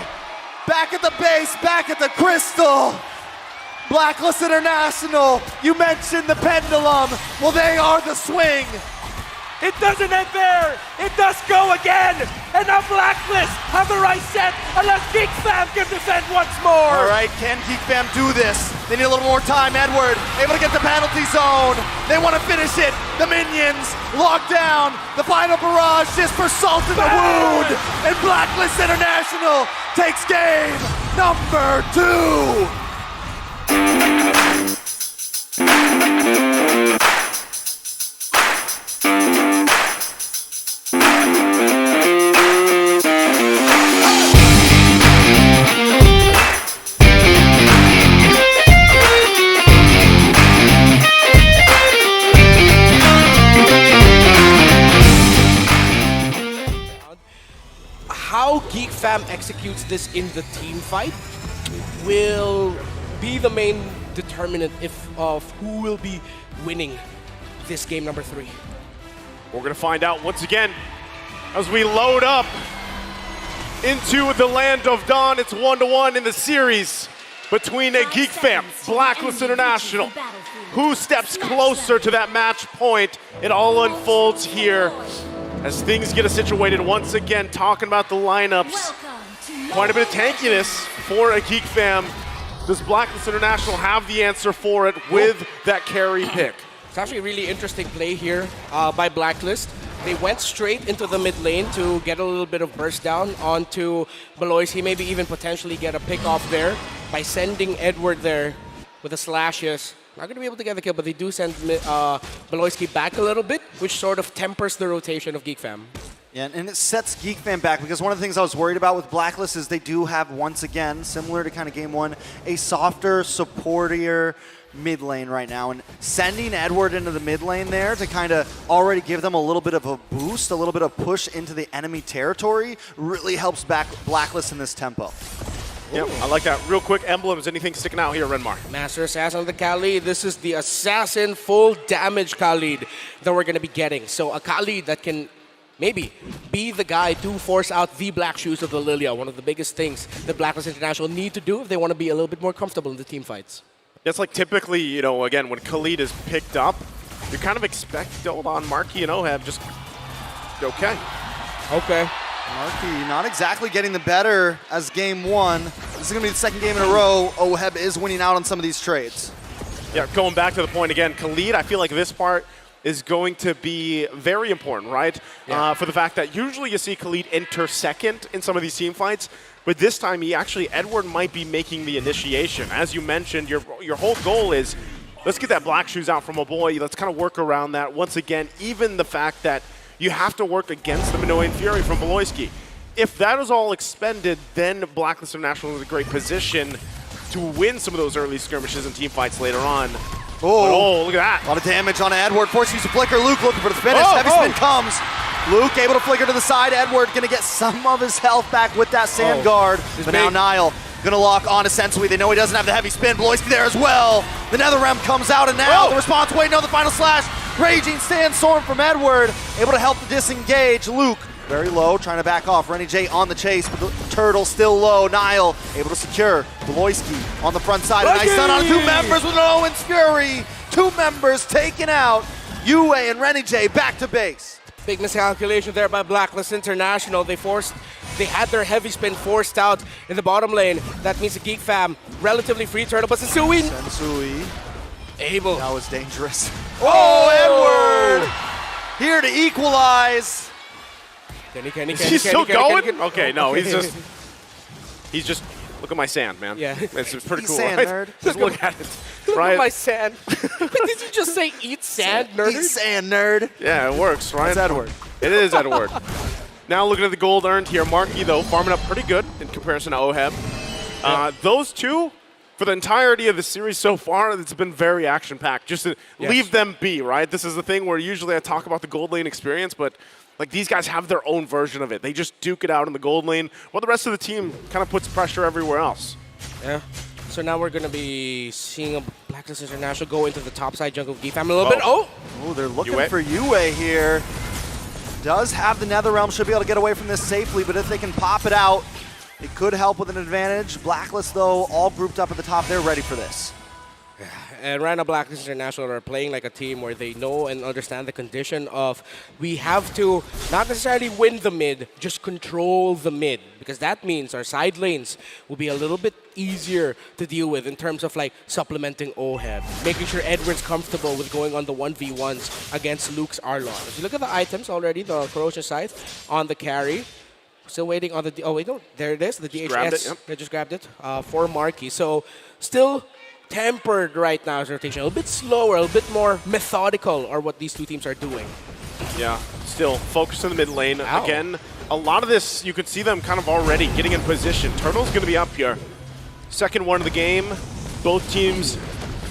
back at the base, back at the crystal. Blacklist International, you mentioned the pendulum. Well, they are the swing. It doesn't end there. It does go again. And now Blacklist have the right set unless Geek Fam can defend once more. All right, can Geek Fam do this? They need a little more time. Edward able to get the penalty zone. They want to finish it. The minions locked down. The final barrage just for salt in the wound. And Blacklist International takes game number 2. How Geek Fam executes this in the team fight will be the main determinant of who will be winning this game number 3. We're going to find out once again as we load up into the land of Dawn. It's 1-1 in the series between a Geek Fam, Blacklist International. Who steps closer to that match point? It all unfolds here as things get situated once again, talking about the lineups. Quite a bit of tankiness for a Geek Fam. Does Blacklist International have the answer for it with that carry pick? It's actually a really interesting play here by Blacklist. They went straight into the mid lane to get a little bit of burst down onto Maloysian. Maybe even potentially get a pick off there by sending Edward there with the slashes. Not going to be able to get the kill, but they do send Maloysian back a little bit, which sort of tempers the rotation of Geek Fam. Yeah, and it sets Geek Fam back because one of the things I was worried about with Blacklist is they do have, once again, similar to kind of game 1, a softer, supportier mid lane right now. And sending Edward into the mid lane there to kind of already give them a little bit of a boost, a little bit of push into the enemy territory really helps back Blacklist in this tempo. Yep, I like that. Real quick, emblems, anything sticking out here, Renmar? Master Assassin of the Khalid. This is the Assassin full damage Khalid that we're going to be getting. So a Khalid that can maybe be the guy to force out the black shoes of the Lilia. One of the biggest things that Blacklist International need to do if they want to be a little bit more comfortable in the team fights. It's like typically, you know, again, when Khalid is picked up, you kind of expect Dolan, Marky, and Oheb just okay. Okay. Marky not exactly getting the better as game 1. This is going to be the second game in a row. Oheb is winning out on some of these trades. Yeah, going back to the point again, Khalid, I feel like this part is going to be very important, right? Yeah. For the fact that usually you see Khalid enter second in some of these team fights, but this time Edward might be making the initiation. As you mentioned, your whole goal is, let's get that black shoes out from a boy. Let's kind of work around that. Once again, even the fact that you have to work against the Minoan Fury from Bloisky. If that is all expended, then Blacklist International is in a great position to win some of those early skirmishes and team fights later on. Oh, look at that. A lot of damage on Edward, forcing use to flicker. Luke looking for the finish. Heavy spin comes. Luke able to flicker to the side. Edward gonna get some of his health back with that sand guard. But now Niall gonna lock on to Sensui. They know he doesn't have the heavy spin. Bloisky there as well. The Netherrealm comes out, and now the response waiting on the final slash. Raging Sandstorm from Edward, able to help to disengage. Luke very low, trying to back off. Rennie J on the chase, but the Turtle still low. Niall able to secure. Bloisky on the front side. A nice stun on 2 members with an Owen's Fury. 2 members taken out. Yue and Rennie J back to base. Big miscalculation there by Blacklist International. They had their heavy spin forced out in the bottom lane. That means the GEEK fam relatively free Turtle, but Sensui able. That was dangerous. Oh, Edward! Here to equalize. Is he still going? Okay, no, he's just, look at my sand, man. Yeah. It's pretty cool, sand, right? nerd. Just look at it. Look right? at my sand. Did you just say eat sand, nerd? Eat sand, nerd. Yeah, it works, right? It's Edward. It is Edward. Now looking at the gold earned here, Marky, though, farming up pretty good in comparison to Oheb. Those two, for the entirety of the series so far, it's been very action-packed. Just to leave them be, right? This is the thing where usually I talk about the gold lane experience, but like these guys have their own version of it. They just duke it out in the gold lane, while the rest of the team kind of puts pressure everywhere else. Yeah. So now we're going to be seeing a Blacklist International go into the top side jungle of GEEK fam a little bit. Oh, they're looking for Yue here. Does have the Netherrealm, should be able to get away from this safely, but if they can pop it out, it could help with an advantage. Blacklist, though, all grouped up at the top. They're ready for this. And right now, Blacklist International are playing like a team where they know and understand the condition of we have to not necessarily win the mid, just control the mid. Because that means our side lanes will be a little bit easier to deal with in terms of like supplementing Oheb, making sure Edward's comfortable with going on the 1v1s against Luke's Arlon. If you look at the items already, the Corrosion Scythe on the carry. Still waiting on the, oh wait, no, there it is, the DHS. They just grabbed it for Marky. So still tempered right now as rotation. A little bit slower, a little bit more methodical are what these two teams are doing. Yeah, still focused in the mid lane. Again, a lot of this, you could see them kind of already getting in position. Turtle's going to be up here. Second one of the game. Both teams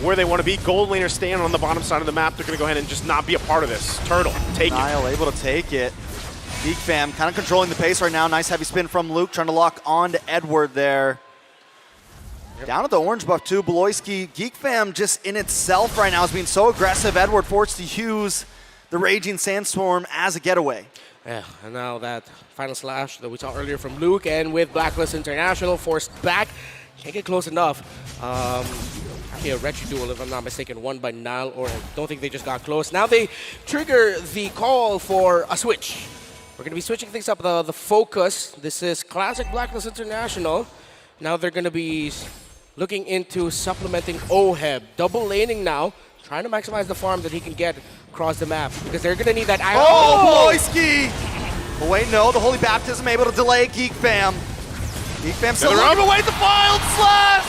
where they want to be. Gold laner staying on the bottom side of the map. They're going to go ahead and just not be a part of this. Turtle, take it. Niall able to take it. GEEK fam kind of controlling the pace right now. Nice heavy spin from Luke, trying to lock on to Edward there. Down at the orange buff too, Bloisky. GEEK fam just in itself right now is being so aggressive. Edward forced to use the Raging Sandstorm as a getaway. Yeah, and now that final slash that we saw earlier from Luke, and with Blacklist International forced back, can't get close enough. Actually, a Retro duel, if I'm not mistaken, won by Niall, or I don't think they just got close. Now they trigger the call for a switch. We're going to be switching things up, the focus. This is classic Blacklist International. Now they're going to be looking into supplementing Oheb. Double laning now, trying to maximize the farm that he can get across the map, because they're going to need that iron. Oh, Bloisky! Oh, wait, no, the Holy Baptism able to delay GEEK fam. GEEK fam still looking away the wild slash!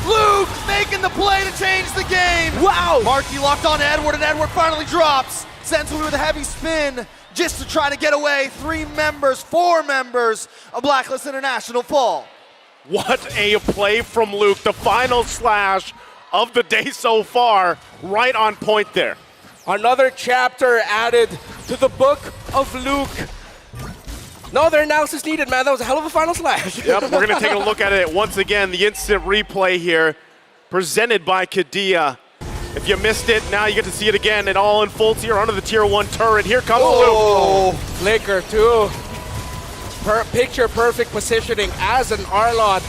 Luke making the play to change the game! Wow! Marky locked on Edward, and Edward finally drops. Sensui with a heavy spin just to try to get away. 4 members of Blacklist International fall. What a play from Luke. The final slash of the day so far, right on point there. Another chapter added to the book of Luke. No other analysis needed, man. That was a hell of a final slash. Yep, we're going to take a look at it once again. The instant replay here, presented by Kadia. If you missed it, now you get to see it again. It all unfolds here under the Tier 1 turret. Here comes Luke. Flicker, too. Picture perfect positioning as an Arlon.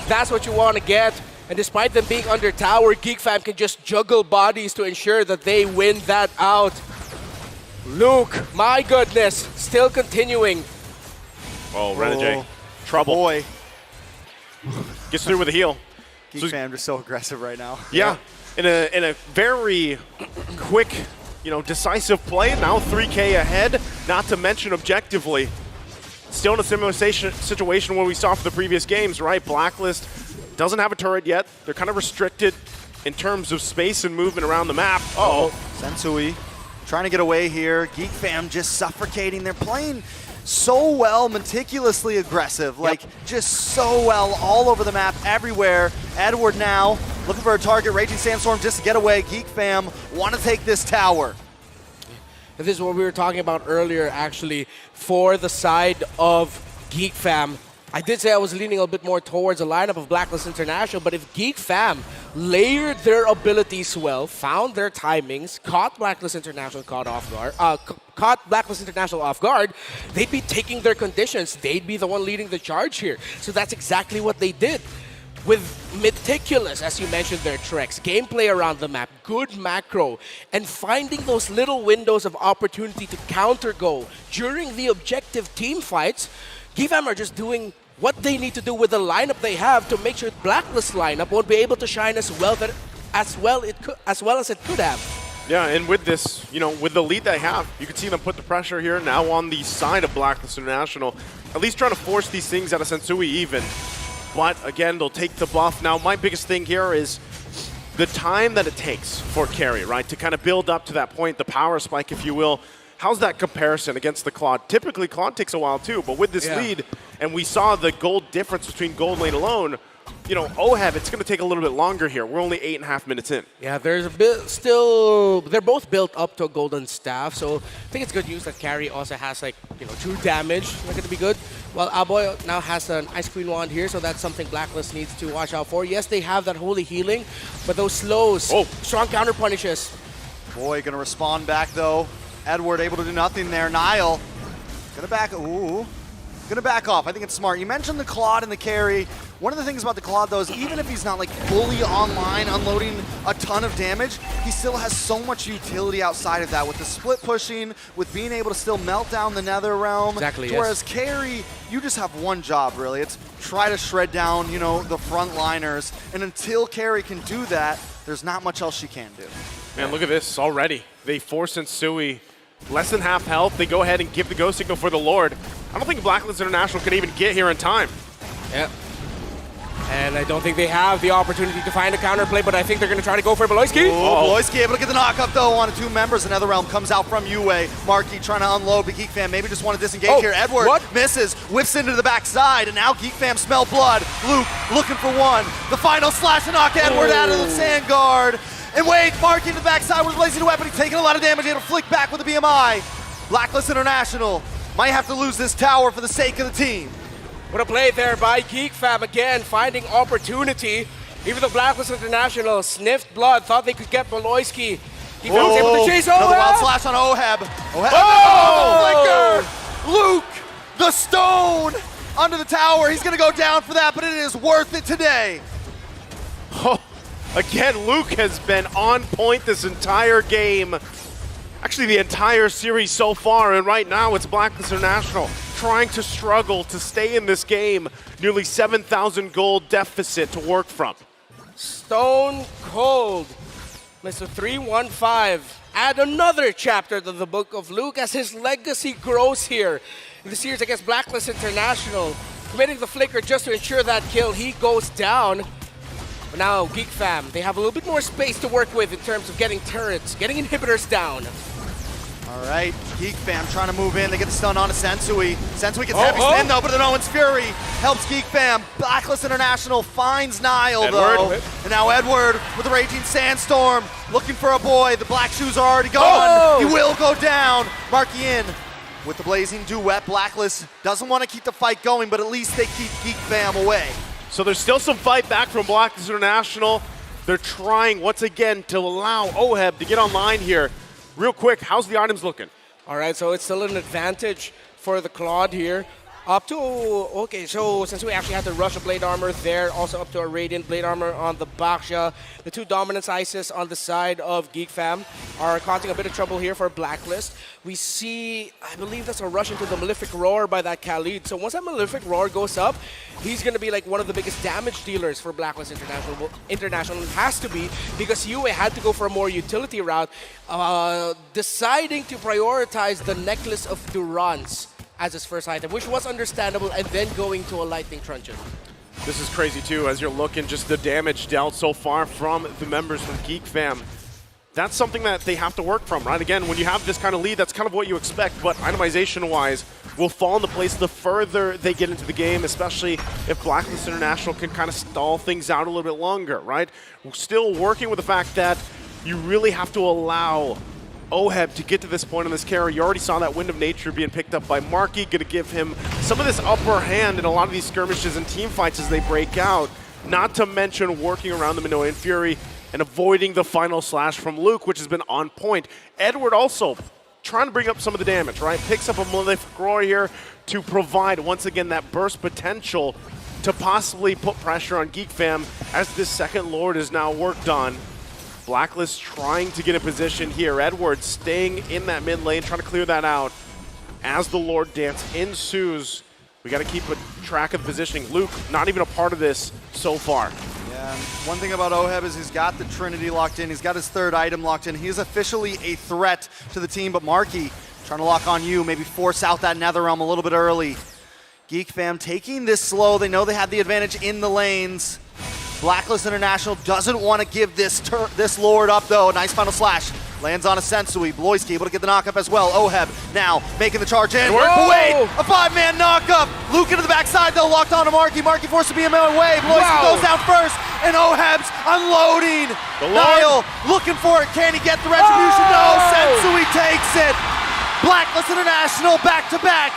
That's what you want to get. And despite them being under tower, GEEK fam can just juggle bodies to ensure that they win that out. Luke, my goodness, still continuing. Oh, Renegade. Trouble. Boy. Gets through with a heal. GEEK fam just so aggressive right now. Yeah. In a very quick, decisive play. Now 3K ahead, not to mention objectively. Still in a similar situation where we saw for the previous games, right? Blacklist doesn't have a turret yet. They're kind of restricted in terms of space and movement around the map. Sensui trying to get away here. GEEK fam just suffocating. They're playing so well, meticulously aggressive, just so well all over the map, everywhere. Edward now looking for a target. Raging Sandstorm just to get away. GEEK fam want to take this tower. And this is what we were talking about earlier, actually, for the side of GEEK Fam. I did say I was leaning a little bit more towards a lineup of Blacklist International, but if GEEK Fam layered their abilities well, found their timings, caught Blacklist International caught Blacklist International off guard, they'd be taking their conditions. They'd be the one leading the charge here. So that's exactly what they did. With meticulous, as you mentioned, their tricks, gameplay around the map, good macro, and finding those little windows of opportunity to counter-go during the objective team fights, GEEK Fam are just doing what they need to do with the lineup they have to make sure Blacklist lineup won't be able to shine as well as it could have. Yeah, and with this, you know, with the lead they have, you can see them put the pressure here now on the side of Blacklist International, at least trying to force these things out of Sensui even. But again, they'll take the buff. Now, my biggest thing here is the time that it takes for carry, right? To kind of build up to that point, the power spike, if you will. How's that comparison against the Claude? Typically, Claude takes a while too, but with this lead, and we saw the gold difference between gold lane alone, you know, OHEB, it's going to take a little bit longer here. We're only 8.5 minutes in. Yeah, there's a bit still, they're both built up to a golden staff, so I think it's good news that Carry also has, like, you know, true damage. That's going to be good. Well, Aboy now has an Ice Queen Wand here, so that's something Blacklist needs to watch out for. Yes, they have that holy healing, but those slows, strong counter punishes. Boy, gonna respond back though. Edward able to do nothing there. Niall gonna back off. I think it's smart. You mentioned the Claude and the carry. One of the things about the Claude though is even if he's not like fully online unloading a ton of damage, he still has so much utility outside of that with the split pushing, with being able to still melt down the Nether Realm. Exactly, Whereas carry, you just have one job really. It's try to shred down, you know, the front liners. And until carry can do that, there's not much else she can do. Man, look at this already. They force Sensui less than half health. They go ahead and give the go signal for the Lord. I don't think Blacklist International can even get here in time. Yep. And I don't think they have the opportunity to find a counterplay, but I think they're going to try to go for Bloisky. Bloisky able to get the knock-up, though, on 2 members. Another Realm comes out from UA. Marky trying to unload, but GEEK Fam maybe just want to disengage here. Edward misses, whips into the backside, and now GEEK Fam smell blood. Luke looking for one. The final slash to knock Edward out of the sand guard. And Wade, Marky to the backside with a blazing weapon. He's taking a lot of damage. He'll flick back with the BMI. Blacklist International might have to lose this tower for the sake of the team. What a play there by GEEK Fam, again, finding opportunity. Even though Blacklist International sniffed blood, thought they could get Bloisky. GEEK Fam was able to chase OHEB. Another wild slash on OHEB. The flicker! Luke, the stone, under the tower. He's going to go down for that, but it is worth it today. Again, Luke has been on point this entire game. Actually, the entire series so far, and right now it's Blacklist International trying to struggle to stay in this game. Nearly 7,000 gold deficit to work from. Stone cold. Mr. 315. Add another chapter to the book of Luke as his legacy grows here in the series against Blacklist International. Committing the flicker just to ensure that kill. He goes down. But now GEEK Fam, they have a little bit more space to work with in terms of getting turrets, getting inhibitors down. All right, GEEK Fam trying to move in. They get the stun on to Sensui. Sensui gets heavy spin though, but the Owen's Fury helps GEEK Fam. Blacklist International finds Niall though. And now Edward with the Raging Sandstorm looking for a boy. The black shoes are already gone. He will go down. Marky in with the Blazing Duet. Blacklist doesn't want to keep the fight going, but at least they keep GEEK Fam away. So there's still some fight back from Blacklist International. They're trying once again to allow OHEB to get online here. Real quick, how's the items looking? All right, so it's still an advantage for the Claude here. Up to, okay, so since we actually had the Russia Blade Armor there, also up to a Radiant Blade Armor on the Baksha. The 2 Dominance Isis on the side of GEEK Fam are causing a bit of trouble here for Blacklist. We see, I believe that's a rush into the Malefic Roar by that Khalid. So once that Malefic Roar goes up, he's going to be like one of the biggest damage dealers for Blacklist International. Well, International has to be because UA had to go for a more utility route, deciding to prioritize the Necklace of Durance as his first item, which was understandable, and then going to a Lightning Truncheon. This is crazy too, as you're looking just the damage dealt so far from the members from GEEK Fam. That's something that they have to work from, right? Again, when you have this kind of lead, that's kind of what you expect, but itemization-wise will fall into place the further they get into the game, especially if Blacklist International can kind of stall things out a little bit longer, right? We're still working with the fact that you really have to allow OHEB to get to this point on this carry. You already saw that Wind of Nature being picked up by Marky, going to give him some of this upper hand in a lot of these skirmishes and team fights as they break out. Not to mention working around the Minoan Fury and avoiding the final slash from Luke, which has been on point. Edward also trying to bring up some of the damage, right? Picks up a Malefic Roar here to provide, once again, that burst potential to possibly put pressure on GEEK Fam as this second Lord is now worked on. Blacklist trying to get in position here. Edward staying in that mid lane, trying to clear that out. As the Lord dance ensues, we got to keep a track of the positioning. Luke, not even a part of this so far. Yeah, one thing about OHEB is he's got the Trinity locked in. He's got his third item locked in. He is officially a threat to the team, but Marky trying to lock on you, maybe force out that Netherrealm a little bit early. GEEK Fam taking this slow. They know they have the advantage in the lanes. Blacklist International doesn't want to give this Lord up, though. Nice final slash. Lands on a Sensui. BLCK able to get the knockup as well. OHEB now making the charge in. But wait, a 5-man knockup. Luke into the backside, though, locked on to Marky. Marky forced to be a man away. BLCK goes down first, and OHEB's unloading. Niall looking for it. Can he get the retribution? No, Sensui takes it. Blacklist International back-to-back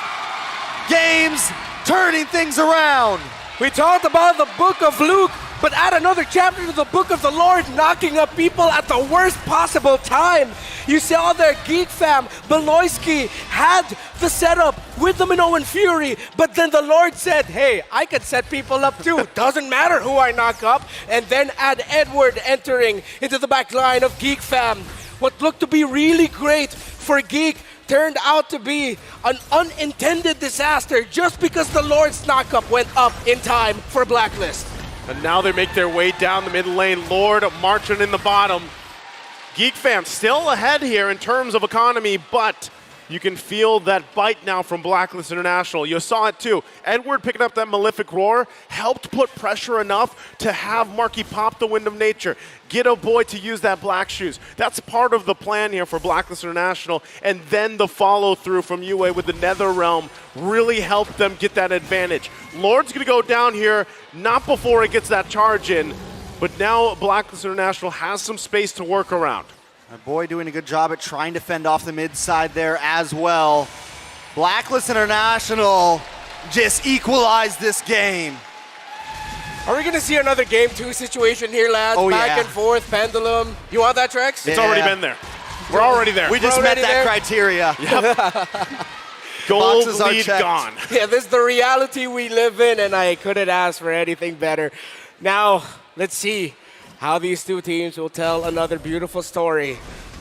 games, turning things around. We talked about the Book of Luke, but add another chapter to the Book of the Lord, knocking up people at the worst possible time. You saw there, GEEK Fam, BLCK had the setup with the Minoan Fury, but then the Lord said, hey, I could set people up too. Doesn't matter who I knock up. And then add Edward entering into the back line of GEEK Fam. What looked to be really great for GEEK turned out to be an unintended disaster just because the Lord's knockup went up in time for Blacklist. And now they make their way down the mid lane. Lord marching in the bottom. GEEK Fam still ahead here in terms of economy, but you can feel that bite now from Blacklist International. You saw it too. Edward picking up that Malefic Roar helped put pressure enough to have Marky pop the Wind of Nature. Get a boy to use that Black Shoes. That's part of the plan here for Blacklist International. And then the follow through from UA with the Netherrealm really helped them get that advantage. Lord's gonna go down here, not before it gets that charge in, but now Blacklist International has some space to work around. My boy doing a good job at trying to fend off the mid side there as well. Blacklist International just equalized this game. Are we going to see another Game 2 situation here, lads? Back and forth, pendulum. You want that, Trex? It's already been there. We're already there. We just met that criteria. Yep. Gold lead gone. Yeah, this is the reality we live in, and I couldn't ask for anything better. Now, let's see how these two teams will tell another beautiful story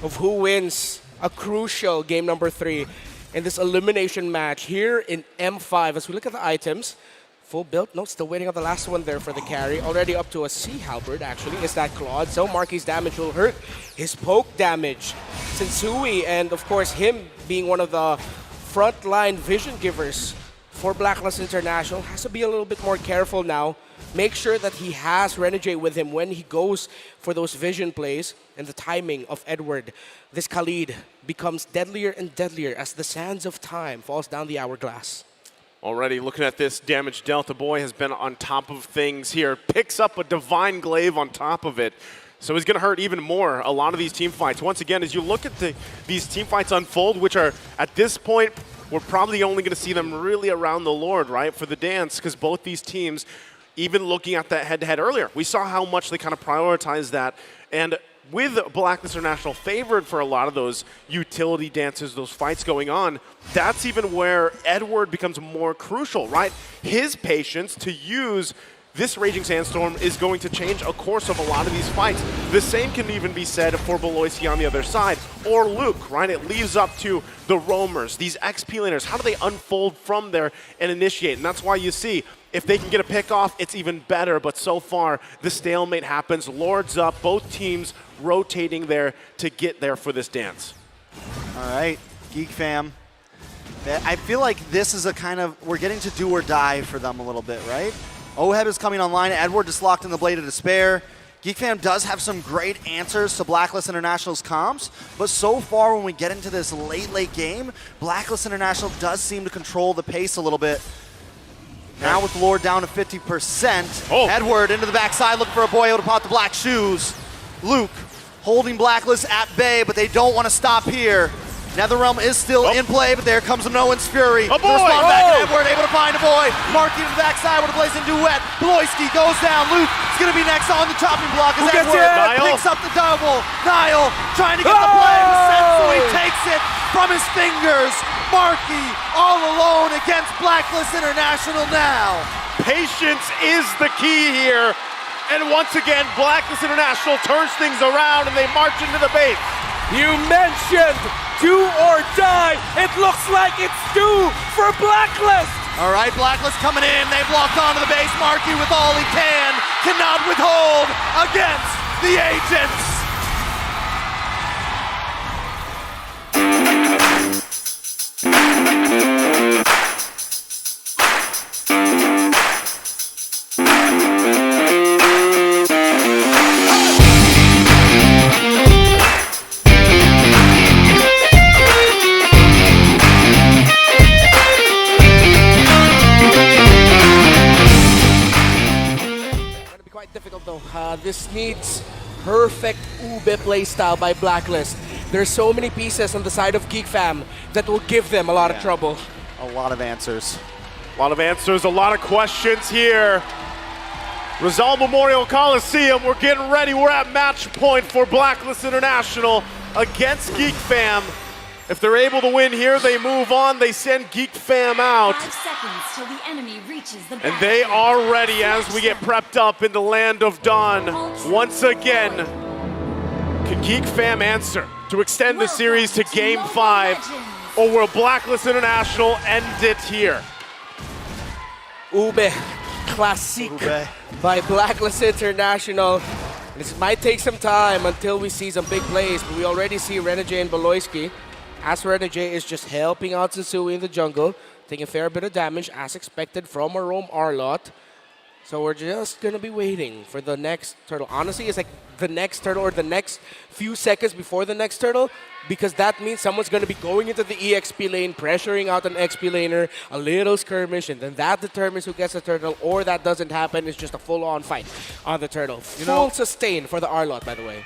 of who wins a crucial game number 3 in this elimination match here in M5. As we look at the items, full build. No, still waiting on the last one there for the carry. Already up to a Sea Halberd, actually, is that Claude. So Marky's damage will hurt his poke damage. Sensui, and of course him being one of the frontline vision givers for Blacklist International, has to be a little bit more careful now. Make sure that he has Renegade with him when he goes for those vision plays, and the timing of Edward. This Khalid becomes deadlier and deadlier as the sands of time falls down the hourglass. Already looking at this damage Delta Boy has been on top of things here. Picks up a Divine Glaive on top of it. So he's going to hurt even more a lot of these team fights. Once again, as you look at these team fights unfold, which are at this point, we're probably only going to see them really around the Lord, right, for the dance, because both these teams, even looking at that head-to-head earlier, we saw how much they kind of prioritize that. And with Blacklist International favored for a lot of those utility dances, those fights going on, that's even where Edward becomes more crucial, right? His patience to use this Raging Sandstorm is going to change a course of a lot of these fights. The same can even be said for BLCK on the other side, or Luke, right? It leaves up to the roamers, these XP laners. How do they unfold from there and initiate? And that's why you see, if they can get a pick off, it's even better. But so far, the stalemate happens. Lords up, both teams rotating there to get there for this dance. All right, GEEK Fam. I feel like this is a kind of, we're getting to do or die for them a little bit, right? OHEB is coming online. Edward just locked in the Blade of Despair. GEEK Fam does have some great answers to Blacklist International's comps, but so far when we get into this late game, Blacklist International does seem to control the pace a little bit. Now with Lord down to 50%, Edward into the backside looking for a boy able to pop the Black Shoes. Luke holding Blacklist at bay, but they don't want to stop here. NetherRealm is still in play, but there comes Noah's Fury. Oh boy! Respond back to Edward, able to find a boy. Marky to the backside with a blazing duet. Bloisky goes down. Luke is going to be next on the chopping block as Edward picks up the double. Niall trying to get the play, but Sensui takes it from his fingers. Marky all alone against Blacklist International now. Patience is the key here. And once again, Blacklist International turns things around and they march into the base. You mentioned do or die. It looks like it's due for Blacklist. All right, Blacklist coming in. They've locked onto the base. Marky with all he cannot withhold against the agents. Difficult though. This needs perfect Ube playstyle by Blacklist. There's so many pieces on the side of GEEK fam that will give them a lot of trouble. A lot of answers. A lot of answers, a lot of questions here. Rizal Memorial Coliseum, we're getting ready. We're at match point for Blacklist International against GEEK fam. If they're able to win here, they move on. They send GEEK fam out. 5 seconds till the enemy reaches the And they are ready as we get prepped up in the land of Dawn. Once again, can GEEK fam answer to extend the series to Game 5, or will Blacklist International end it here? Ube Classic by Blacklist International. This might take some time until we see some big plays, but we already see Renegade and Beloyski. As Renegade is just helping out Sensui in the jungle, taking a fair bit of damage as expected from a Roam Arlot. So we're just gonna be waiting for the next turtle. Honestly, it's like the next turtle or the next few seconds before the next turtle, because that means someone's gonna be going into the EXP lane, pressuring out an XP laner, a little skirmish, and then that determines who gets the turtle, or that doesn't happen, it's just a full-on fight on the turtle. Full sustain for the Arlot, by the way.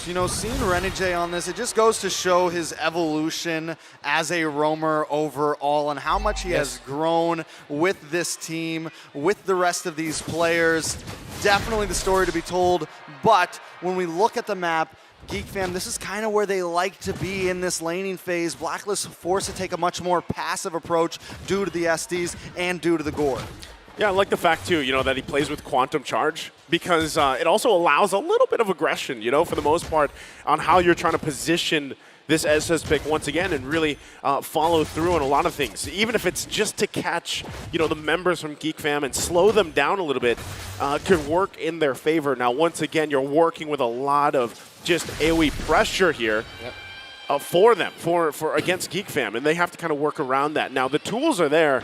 You know, seeing Renegade on this, it just goes to show his evolution as a roamer overall and how much he has grown with this team, with the rest of these players. Definitely the story to be told, but when we look at the map, GEEK fam, this is kind of where they like to be in this laning phase. Blacklist forced to take a much more passive approach due to the SDs and due to the gore. Yeah, I like the fact, too, that he plays with Quantum Charge, because it also allows a little bit of aggression, for the most part, on how you're trying to position this SS pick once again and really follow through on a lot of things. Even if it's just to catch, the members from GEEK fam and slow them down a little bit, could work in their favor. Now, once again, you're working with a lot of just AoE pressure here. For them, for against GEEK fam, and they have to kind of work around that. Now, the tools are there.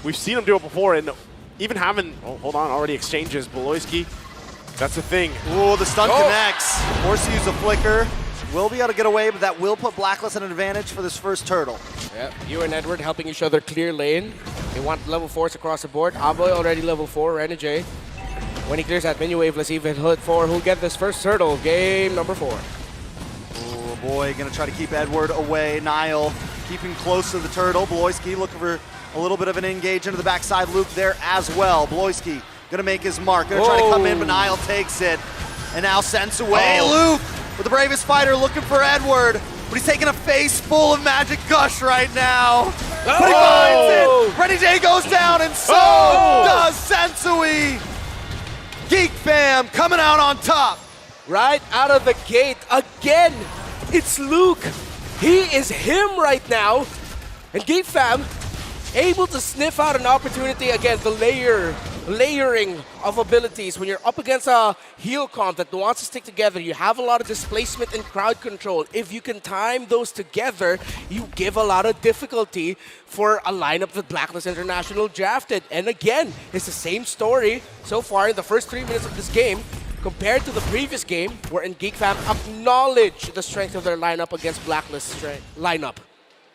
We've seen them do it before, and even having, already exchanges. Beloyski, that's the thing. Ooh, the stun connects. Forced to use a flicker. Will be able to get away, but that will put Blacklist at an advantage for this first turtle. Yep, you and Edward helping each other clear lane. They want level 4s across the board. Aboy already level 4, Renegade. When he clears that minion wave, let's see if it hit 4. Who'll get this first turtle? Game number 4. Oh boy, gonna try to keep Edward away. Niall keeping close to the turtle. Beloyski looking for a little bit of an engage into the backside. Luke there as well. Beloyski gonna make his mark. Gonna try to come in, but Niall takes it. And now sends away. Luke with the bravest fighter looking for Edward. But he's taking a face full of magic gush right now. But he finds it. Renegade goes down, and so does Sensui. GEEK fam coming out on top. Right out of the gate again. It's Luke. He is him right now. And GEEK fam able to sniff out an opportunity again, the layering of abilities. When you're up against a heal comp that wants to stick together, you have a lot of displacement and crowd control. If you can time those together, you give a lot of difficulty for a lineup that Blacklist International drafted. And again, it's the same story so far in the first 3 minutes of this game compared to the previous game, wherein GEEK fam acknowledged the strength of their lineup against Blacklist's lineup.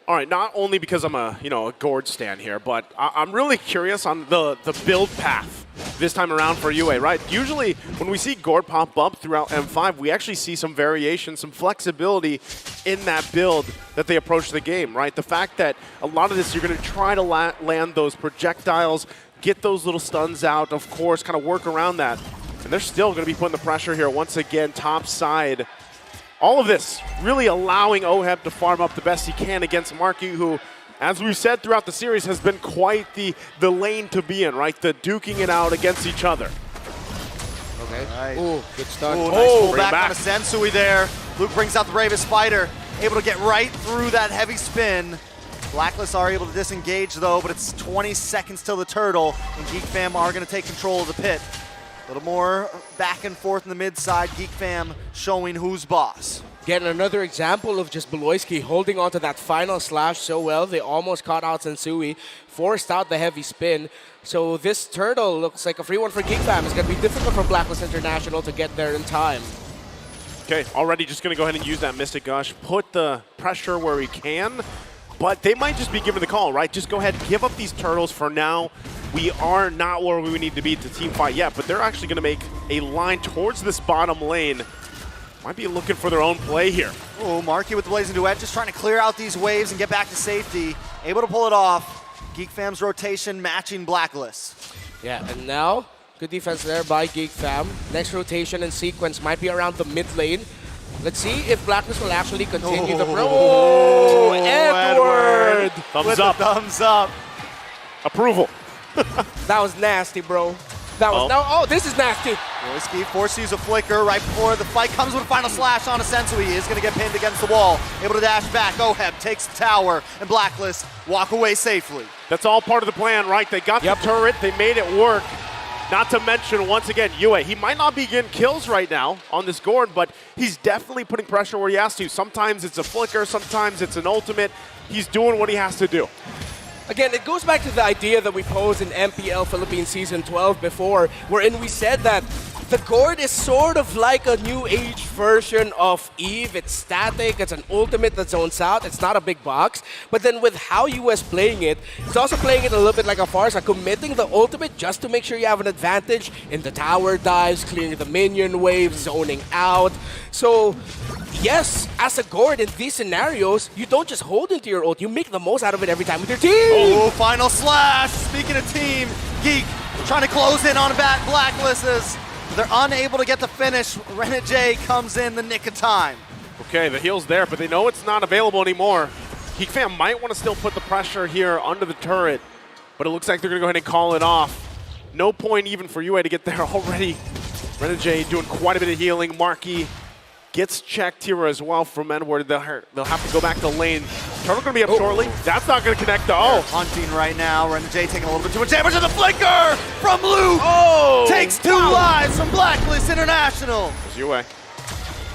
All right, not only because I'm a Gord stan here, but I'm really curious on the build path this time around for UA, right? Usually when we see Gord pop up throughout M5, we actually see some variation, some flexibility in that build that they approach the game, right? The fact that a lot of this, you're going to try to land those projectiles, get those little stuns out, of course, kind of work around that. And they're still going to be putting the pressure here once again, top side. All of this really allowing OHEB to farm up the best he can against Marky, who, as we've said throughout the series, has been quite the lane to be in, right? The duking it out against each other. Okay. Right. Ooh, good stun. Ooh, nice pull bring back back. on a Sensui there. Luke brings out the bravest fighter, able to get right through that heavy spin. Blacklist are able to disengage though, but it's 20 seconds till the turtle, and Geek Fam are going to take control of the pit. A little more back and forth in the mid side. Geek Fam showing who's boss. Getting another example of just BLCK holding on to that final slash so well. They almost caught out Sensui, forced out the heavy spin. So this turtle looks like a free one for Geek Fam. It's going to be difficult for Blacklist International to get there in time. Okay, already just going to go ahead and use that Mystic Gush, put the pressure where he can, but they might just be given the call, right? Just go ahead, give up these turtles for now. We are not where we need to be to team fight yet, but they're actually going to make a line towards this bottom lane. Might be looking for their own play here. Oh, Marky with the Blazing Duet, just trying to clear out these waves and get back to safety. Able to pull it off. Geek Fam's rotation matching Blacklist. Yeah, and now, good defense there by Geek Fam. Next rotation and sequence might be around the mid lane. Let's see if Blacklist will actually continue the pro. Oh, Edward! Thumbs up. Thumbs up. Approval. That was nasty, bro. That was oh, this is nasty. BLCK forced to use a flicker right before the fight comes with a final slash on a Sensui. He is going to get pinned against the wall. Able to dash back. OHEB takes the tower, and Blacklist walk away safely. That's all part of the plan, right? They got the turret, they made it work. Not to mention, once again, UA. He might not be getting kills right now on this Gord, but he's definitely putting pressure where he has to. Sometimes it's a flicker, sometimes it's an ultimate. He's doing what he has to do. Again, it goes back to the idea that we posed in MPL Philippines Season 12 before, wherein we said that the Gord is sort of like a new age version of Eve. It's static, it's an ultimate that zones out, it's not a big box. But then with how US playing it, it's also playing it a little bit like a Farsa, committing the ultimate just to make sure you have an advantage in the tower dives, clearing the minion waves, zoning out. So, yes, as a Gord in these scenarios, you don't just hold into your ult, you make the most out of it every time with your team. Oh, final slash. Speaking of team, Geek trying to close in on Blacklist. They're unable to get the finish. Renegade comes in the nick of time. Okay, the heal's there, but they know it's not available anymore. Geek Fam might want to still put the pressure here under the turret, but it looks like they're going to go ahead and call it off. No point even for UA to get there already. Renegade doing quite a bit of healing. Marky gets checked here as well from Edward. They'll have to go back to lane. Turtle going to be up shortly. That's not going to connect to Hunting right now. Renegade taking a little bit too much damage to the flicker from Luke. Oh! Takes two lives from Blacklist International. There's UA.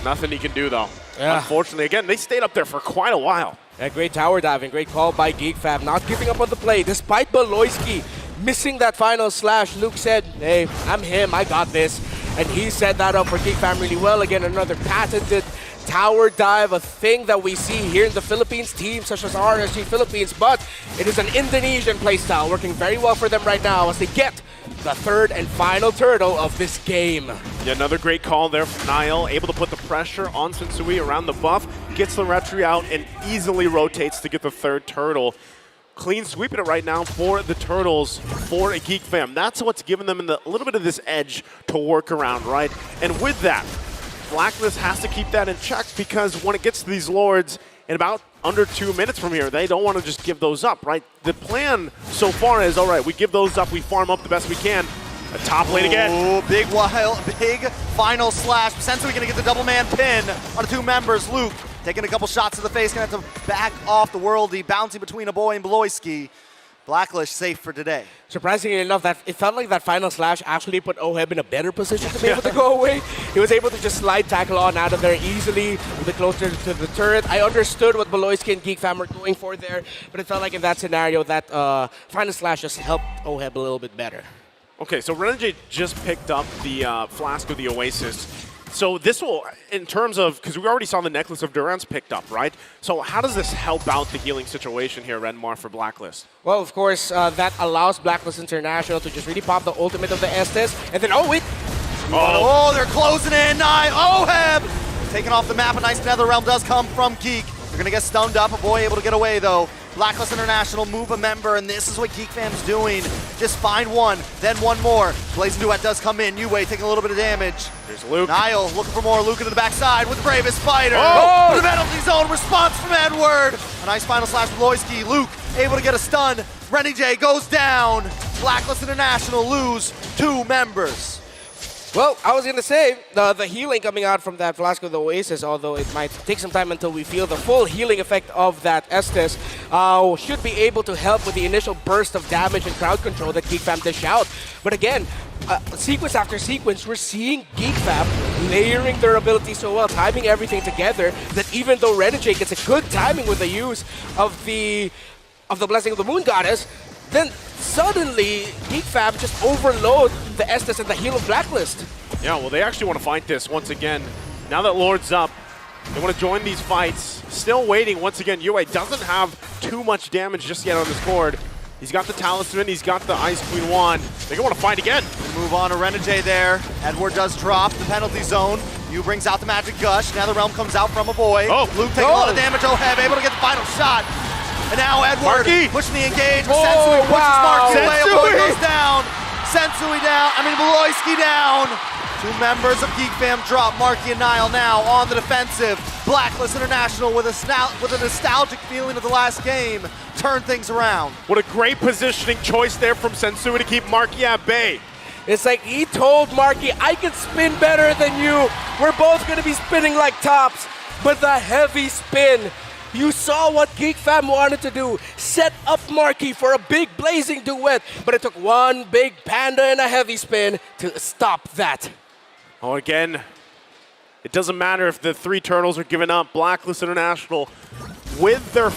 Nothing he can do though. Yeah. Unfortunately, again, they stayed up there for quite a while. Yeah, great tower diving, great call by Geek Fam, not giving up on the play. Despite BLCK missing that final slash, Luke said, hey, I'm him, I got this. And he set that up for Geek Fam really well. Again, another patented tower dive, a thing that we see here in the Philippines, teams such as RSG Philippines, but it is an Indonesian playstyle working very well for them right now as they get the third and final turtle of this game. Yeah, another great call there from Niall, able to put the pressure on Sensui around the buff, gets the retry out and easily rotates to get the third turtle. Clean sweeping it right now for the turtles for a Geek Fam. That's what's giving them a little bit of this edge to work around, right? And with that, Blacklist has to keep that in check because when it gets to these lords in about under 2 minutes from here, they don't want to just give those up, right? The plan so far is, all right, we give those up, we farm up the best we can. A top lane again. Oh, big final slash. Sensui gonna get the double man pin on the two members. Luke taking a couple shots to the face, gonna have to back off the worldie, bouncing between a boy and BLCK. Blacklist safe for today. Surprisingly enough, that it felt like that final slash actually put OHEB in a better position to be able to go away. He was able to just slide tackle on out of there easily, a bit closer to the turret. I understood what BLCK and Geek Fam were going for there, but it felt like in that scenario, that final slash just helped OHEB a little bit better. Okay, so Renegade just picked up the Flask of the Oasis. So this will, in terms of, because we already saw the Necklace of Durance picked up, right? So how does this help out the healing situation here, Renmar, for Blacklist? Well, of course, that allows Blacklist International to just really pop the ultimate of the Estes, and then, oh, wait! Oh, they're closing in. Oheb taking off the map. A nice Nether Realm does come from GEEK. They're going to get stunned up. A boy able to get away, though. Blacklist International move a member, and this is what GEEK fam's doing. Just find one, then one more. Blazing Duet does come in. Yue taking a little bit of damage. There's Luke. Nile looking for more. Luke into the backside with the bravest fighter. Oh! The penalty zone response from Edward. A nice final slash from Loyski. Luke able to get a stun. Renny J goes down. Blacklist International lose 2 members. Well, I was going to say, the healing coming out from that Flask of the Oasis, although it might take some time until we feel the full healing effect of that Estes, should be able to help with the initial burst of damage and crowd control that GEEK fam dish out. But again, sequence after sequence, we're seeing GEEK fam layering their abilities so well, timing everything together, that even though Renegade gets a good timing with the use of the Blessing of the Moon Goddess, then suddenly GEEK fam just overload the Estes and the heal of Blacklist. Yeah, well, they actually want to fight this once again. Now that Lord's up, they want to join these fights. Still waiting once again. Yue doesn't have too much damage just yet on this board. He's got the Talisman, he's got the Ice Queen wand. They're going to want to fight again. Move on to Renegade there. Edward does drop the penalty zone. Yu brings out the Magic Gush. Now the Realm comes out from a boy. Oh. Luke taking a lot of damage. Oheb able to get the final shot. And now Edward pushing the engage. Sensui pushes Marky away. A boy goes down. Sensui down. Beloyski down. 2 members of GEEK fam drop. Marky and Nile now on the defensive. Blacklist International with a nostalgic feeling of the last game. Turn things around. What a great positioning choice there from Sensui to keep Marky at bay. It's like he told Marky, I can spin better than you. We're both going to be spinning like tops. But the heavy spin. You saw what GEEK fam wanted to do. Set up Marky for a big blazing duet. But it took one big panda and a heavy spin to stop that. Oh, again, it doesn't matter if the 3 turtles are giving up. Blacklist International, with their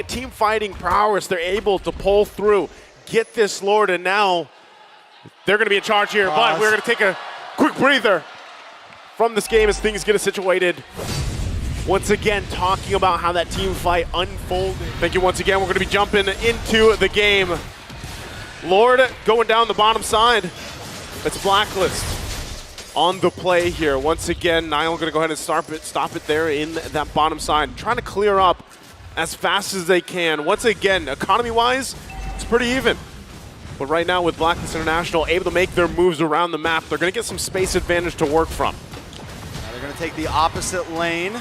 team fighting prowess, they're able to pull through, get this Lord, and now they're going to be in charge here. But we're going to take a quick breather from this game as things get situated. Once again, talking about how that team fight unfolded. Thank you once again. We're going to be jumping into the game. Lord going down the bottom side. It's Blacklist on the play here. Once again, Nile going to go ahead and stop it there in that bottom side. Trying to clear up as fast as they can. Once again, economy-wise, it's pretty even. But right now with Blacklist International able to make their moves around the map, they're going to get some space advantage to work from. Now they're going to take the opposite lane.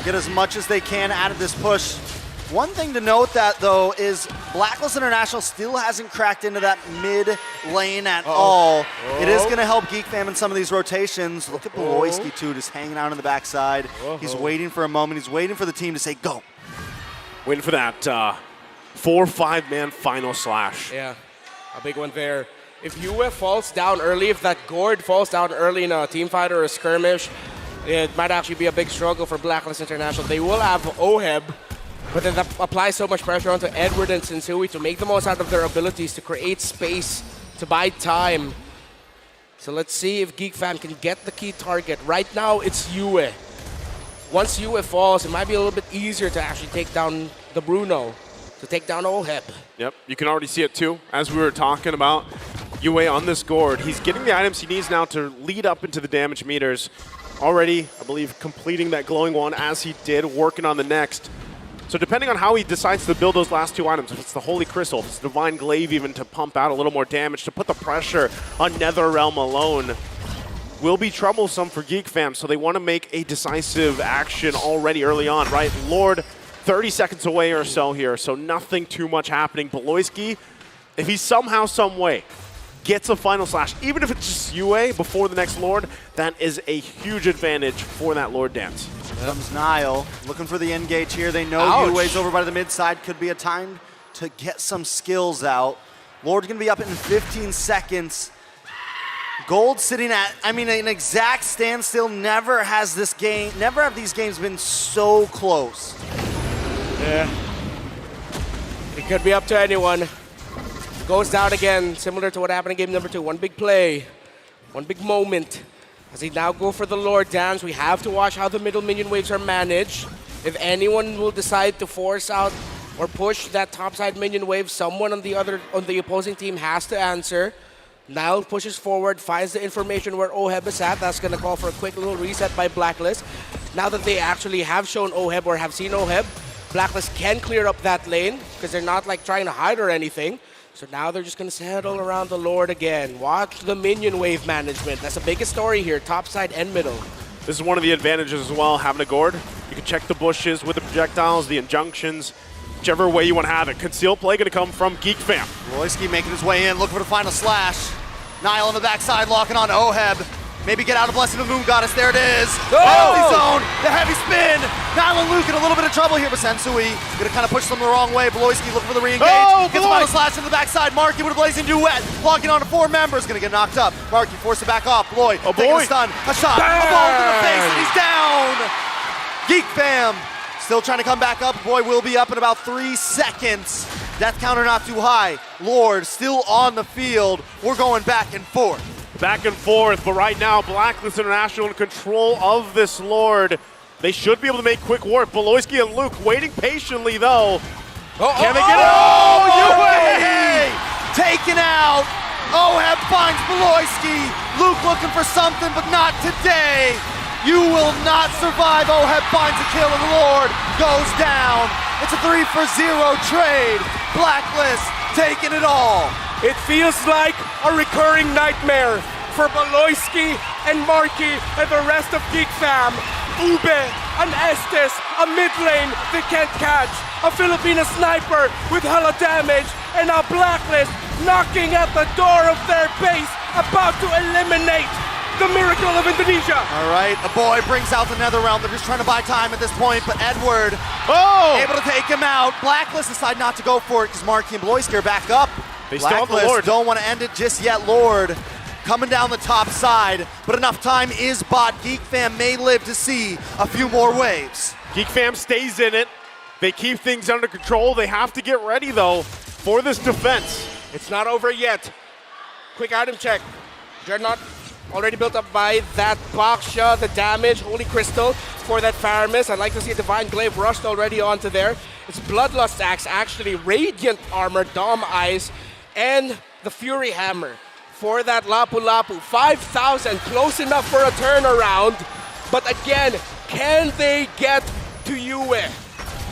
Get as much as they can out of this push. One thing to note that though is Blacklist International still hasn't cracked into that mid lane at all. It is going to help GEEK fam in some of these rotations. Look at Beloyski too, just hanging out on the backside. He's waiting for a moment. He's waiting for the team to say go. Waiting for that 4-5-man final slash. Yeah, a big one there. If Yue falls down early, if that Gord falls down early in a team fight or a skirmish, it might actually be a big struggle for Blacklist International. They will have Oheb, but then that applies so much pressure onto Edward and Sensui to make the most out of their abilities to create space, to buy time. So let's see if GEEK fam can get the key target. Right now, it's Yue. Once Yue falls, it might be a little bit easier to actually take down the Bruno, to take down Oheb. Yep, you can already see it too, as we were talking about. Yue on this Gord. He's getting the items he needs now to lead up into the damage meters. Already, I believe, completing that glowing one as he did, working on the next. So depending on how he decides to build those last 2 items, if it's the Holy Crystal, if it's Divine Glaive even to pump out a little more damage, to put the pressure on NetherRealm alone, will be troublesome for GEEK fam. So they want to make a decisive action already early on, right? Lord, 30 seconds away or so here, so nothing too much happening. Beloyski, if he somehow, some way, gets a final slash, even if it's just Yue before the next Lord, that is a huge advantage for that Lord dance. Comes Nile, looking for the engage here. They know Yue's over by the mid side. Could be a time to get some skills out. Lord's gonna be up in 15 seconds. Gold sitting at, an exact standstill. Never have these games been so close. Yeah. It could be up to anyone. Goes down again, similar to what happened in game number 2. One big play, one big moment. As they now go for the Lord dance, we have to watch how the middle minion waves are managed. If anyone will decide to force out or push that topside minion wave, someone on the opposing team has to answer. Nile pushes forward, finds the information where Oheb is at. That's going to call for a quick little reset by Blacklist. Now that they actually have shown Oheb or have seen Oheb, Blacklist can clear up that lane because they're not like trying to hide or anything. So now they're just going to settle around the Lord again. Watch the minion wave management. That's the biggest story here, topside and middle. This is one of the advantages as well, having a gourd. You can check the bushes with the projectiles, the injunctions, whichever way you want to have it. Concealed play going to come from GEEK fam. Royski making his way in, looking for the final slash. Nile on the backside, locking on to Oheb. Maybe get out of Blessing of the Moon Goddess. There it is. Penalty zone. The heavy spin. Nile and Luke in a little bit of trouble here, but Sensui gonna kind of push them the wrong way. Bloisky looking for the re-engage. Gets a final slash in the backside. Marky with a blazing duet. Logging on to 4 members. Gonna get knocked up. Marky forced to back off. Bloy taking a stun. A shot. Bang! A ball in the face, and he's down. GEEK fam still trying to come back up. Boy will be up in about 3 seconds. Death counter not too high. Lord still on the field. We're going back and forth. Back and forth, but right now, Blacklist International in control of this Lord. They should be able to make quick work. Beloyski and Luke waiting patiently, though. Can they get it? UA! Taken out. Oheb finds Beloyski. Luke looking for something, but not today. You will not survive. Oheb finds a kill, and the Lord goes down. It's a 3-for-0 trade. Blacklist taking it all. It feels like a recurring nightmare for Beloyski and Marky and the rest of GEEK fam. Ube, an Estes, a mid lane they can't catch, a Filipino sniper with hella damage, and a Blacklist knocking at the door of their base, about to eliminate the miracle of Indonesia. All right, the boy brings out the nether realm. They're just trying to buy time at this point, but Edward able to take him out. Blacklist decide not to go for it because Marky and Beloyski are back up. They still have the Lord. Don't want to end it just yet. Lord coming down the top side, but enough time is bought. GEEK fam may live to see a few more waves. GEEK fam stays in it. They keep things under control. They have to get ready, though, for this defense. It's not over yet. Quick item check. Dreadnought already built up by that Baksha, the damage, Holy Crystal for that Faramis. I'd like to see a Divine Glaive rushed already onto there. It's Bloodlust Axe, actually, Radiant Armor, Dom Eyes, and the Fury Hammer for that Lapu Lapu. 5,000, close enough for a turnaround. But again, can they get to Yue?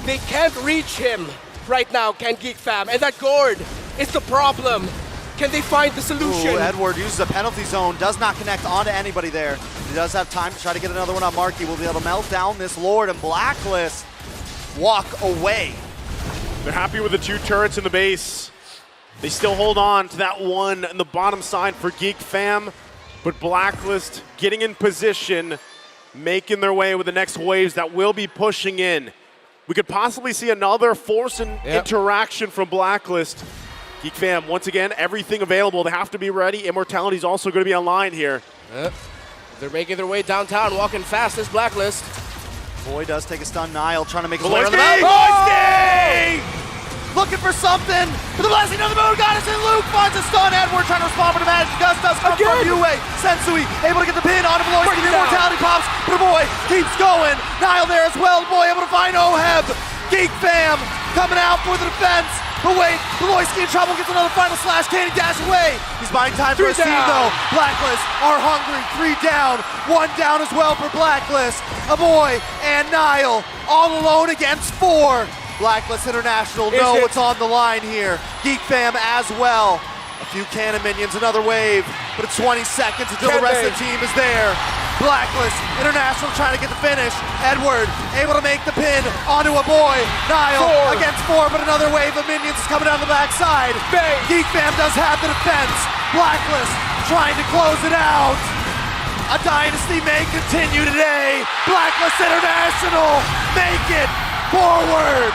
They can't reach him right now, can GEEK fam. And that gourd is the problem. Can they find the solution? Ooh, Edward uses a penalty zone, does not connect onto anybody there. He does have time to try to get another one on Marky. Will be able to melt down this Lord, and Blacklist walk away. They're happy with the 2 turrets in the base. They still hold on to that one on the bottom side for GEEK fam, but Blacklist getting in position, making their way with the next waves that will be pushing in. We could possibly see another force and interaction from Blacklist. GEEK fam, once again, everything available. They have to be ready. Immortality is also going to be online here. They're making their way downtown, walking fast as Blacklist. Boy does take a stun. Nile trying to make his way around the Beloyski! Looking for something. For the Blessing of the Moon Goddess, and Luke finds a stun. Edward trying to respond, but the magic dust does come from Yue. Sensui able to get the pin on Beloyski. The immortality pops, but the boy keeps going. Nile there as well. The boy able to find Oheb. GEEK fam coming out for the defense. But wait, Beloyski in trouble, gets another final slash. Can he dash away? He's buying time for his team though. Blacklist are hungry. 3 down, 1 down as well for Blacklist. A boy and Nile all alone against 4. Blacklist International know what's on the line here. GEEK fam as well. A few cannon minions, another wave, but it's 20 seconds until the rest of the team is there. Blacklist International trying to get the finish. Edward able to make the pin onto a boy. Nile against 4, but another wave of minions is coming down the backside. GEEK fam does have the defense. Blacklist trying to close it out. A dynasty may continue today. Blacklist International make it forward.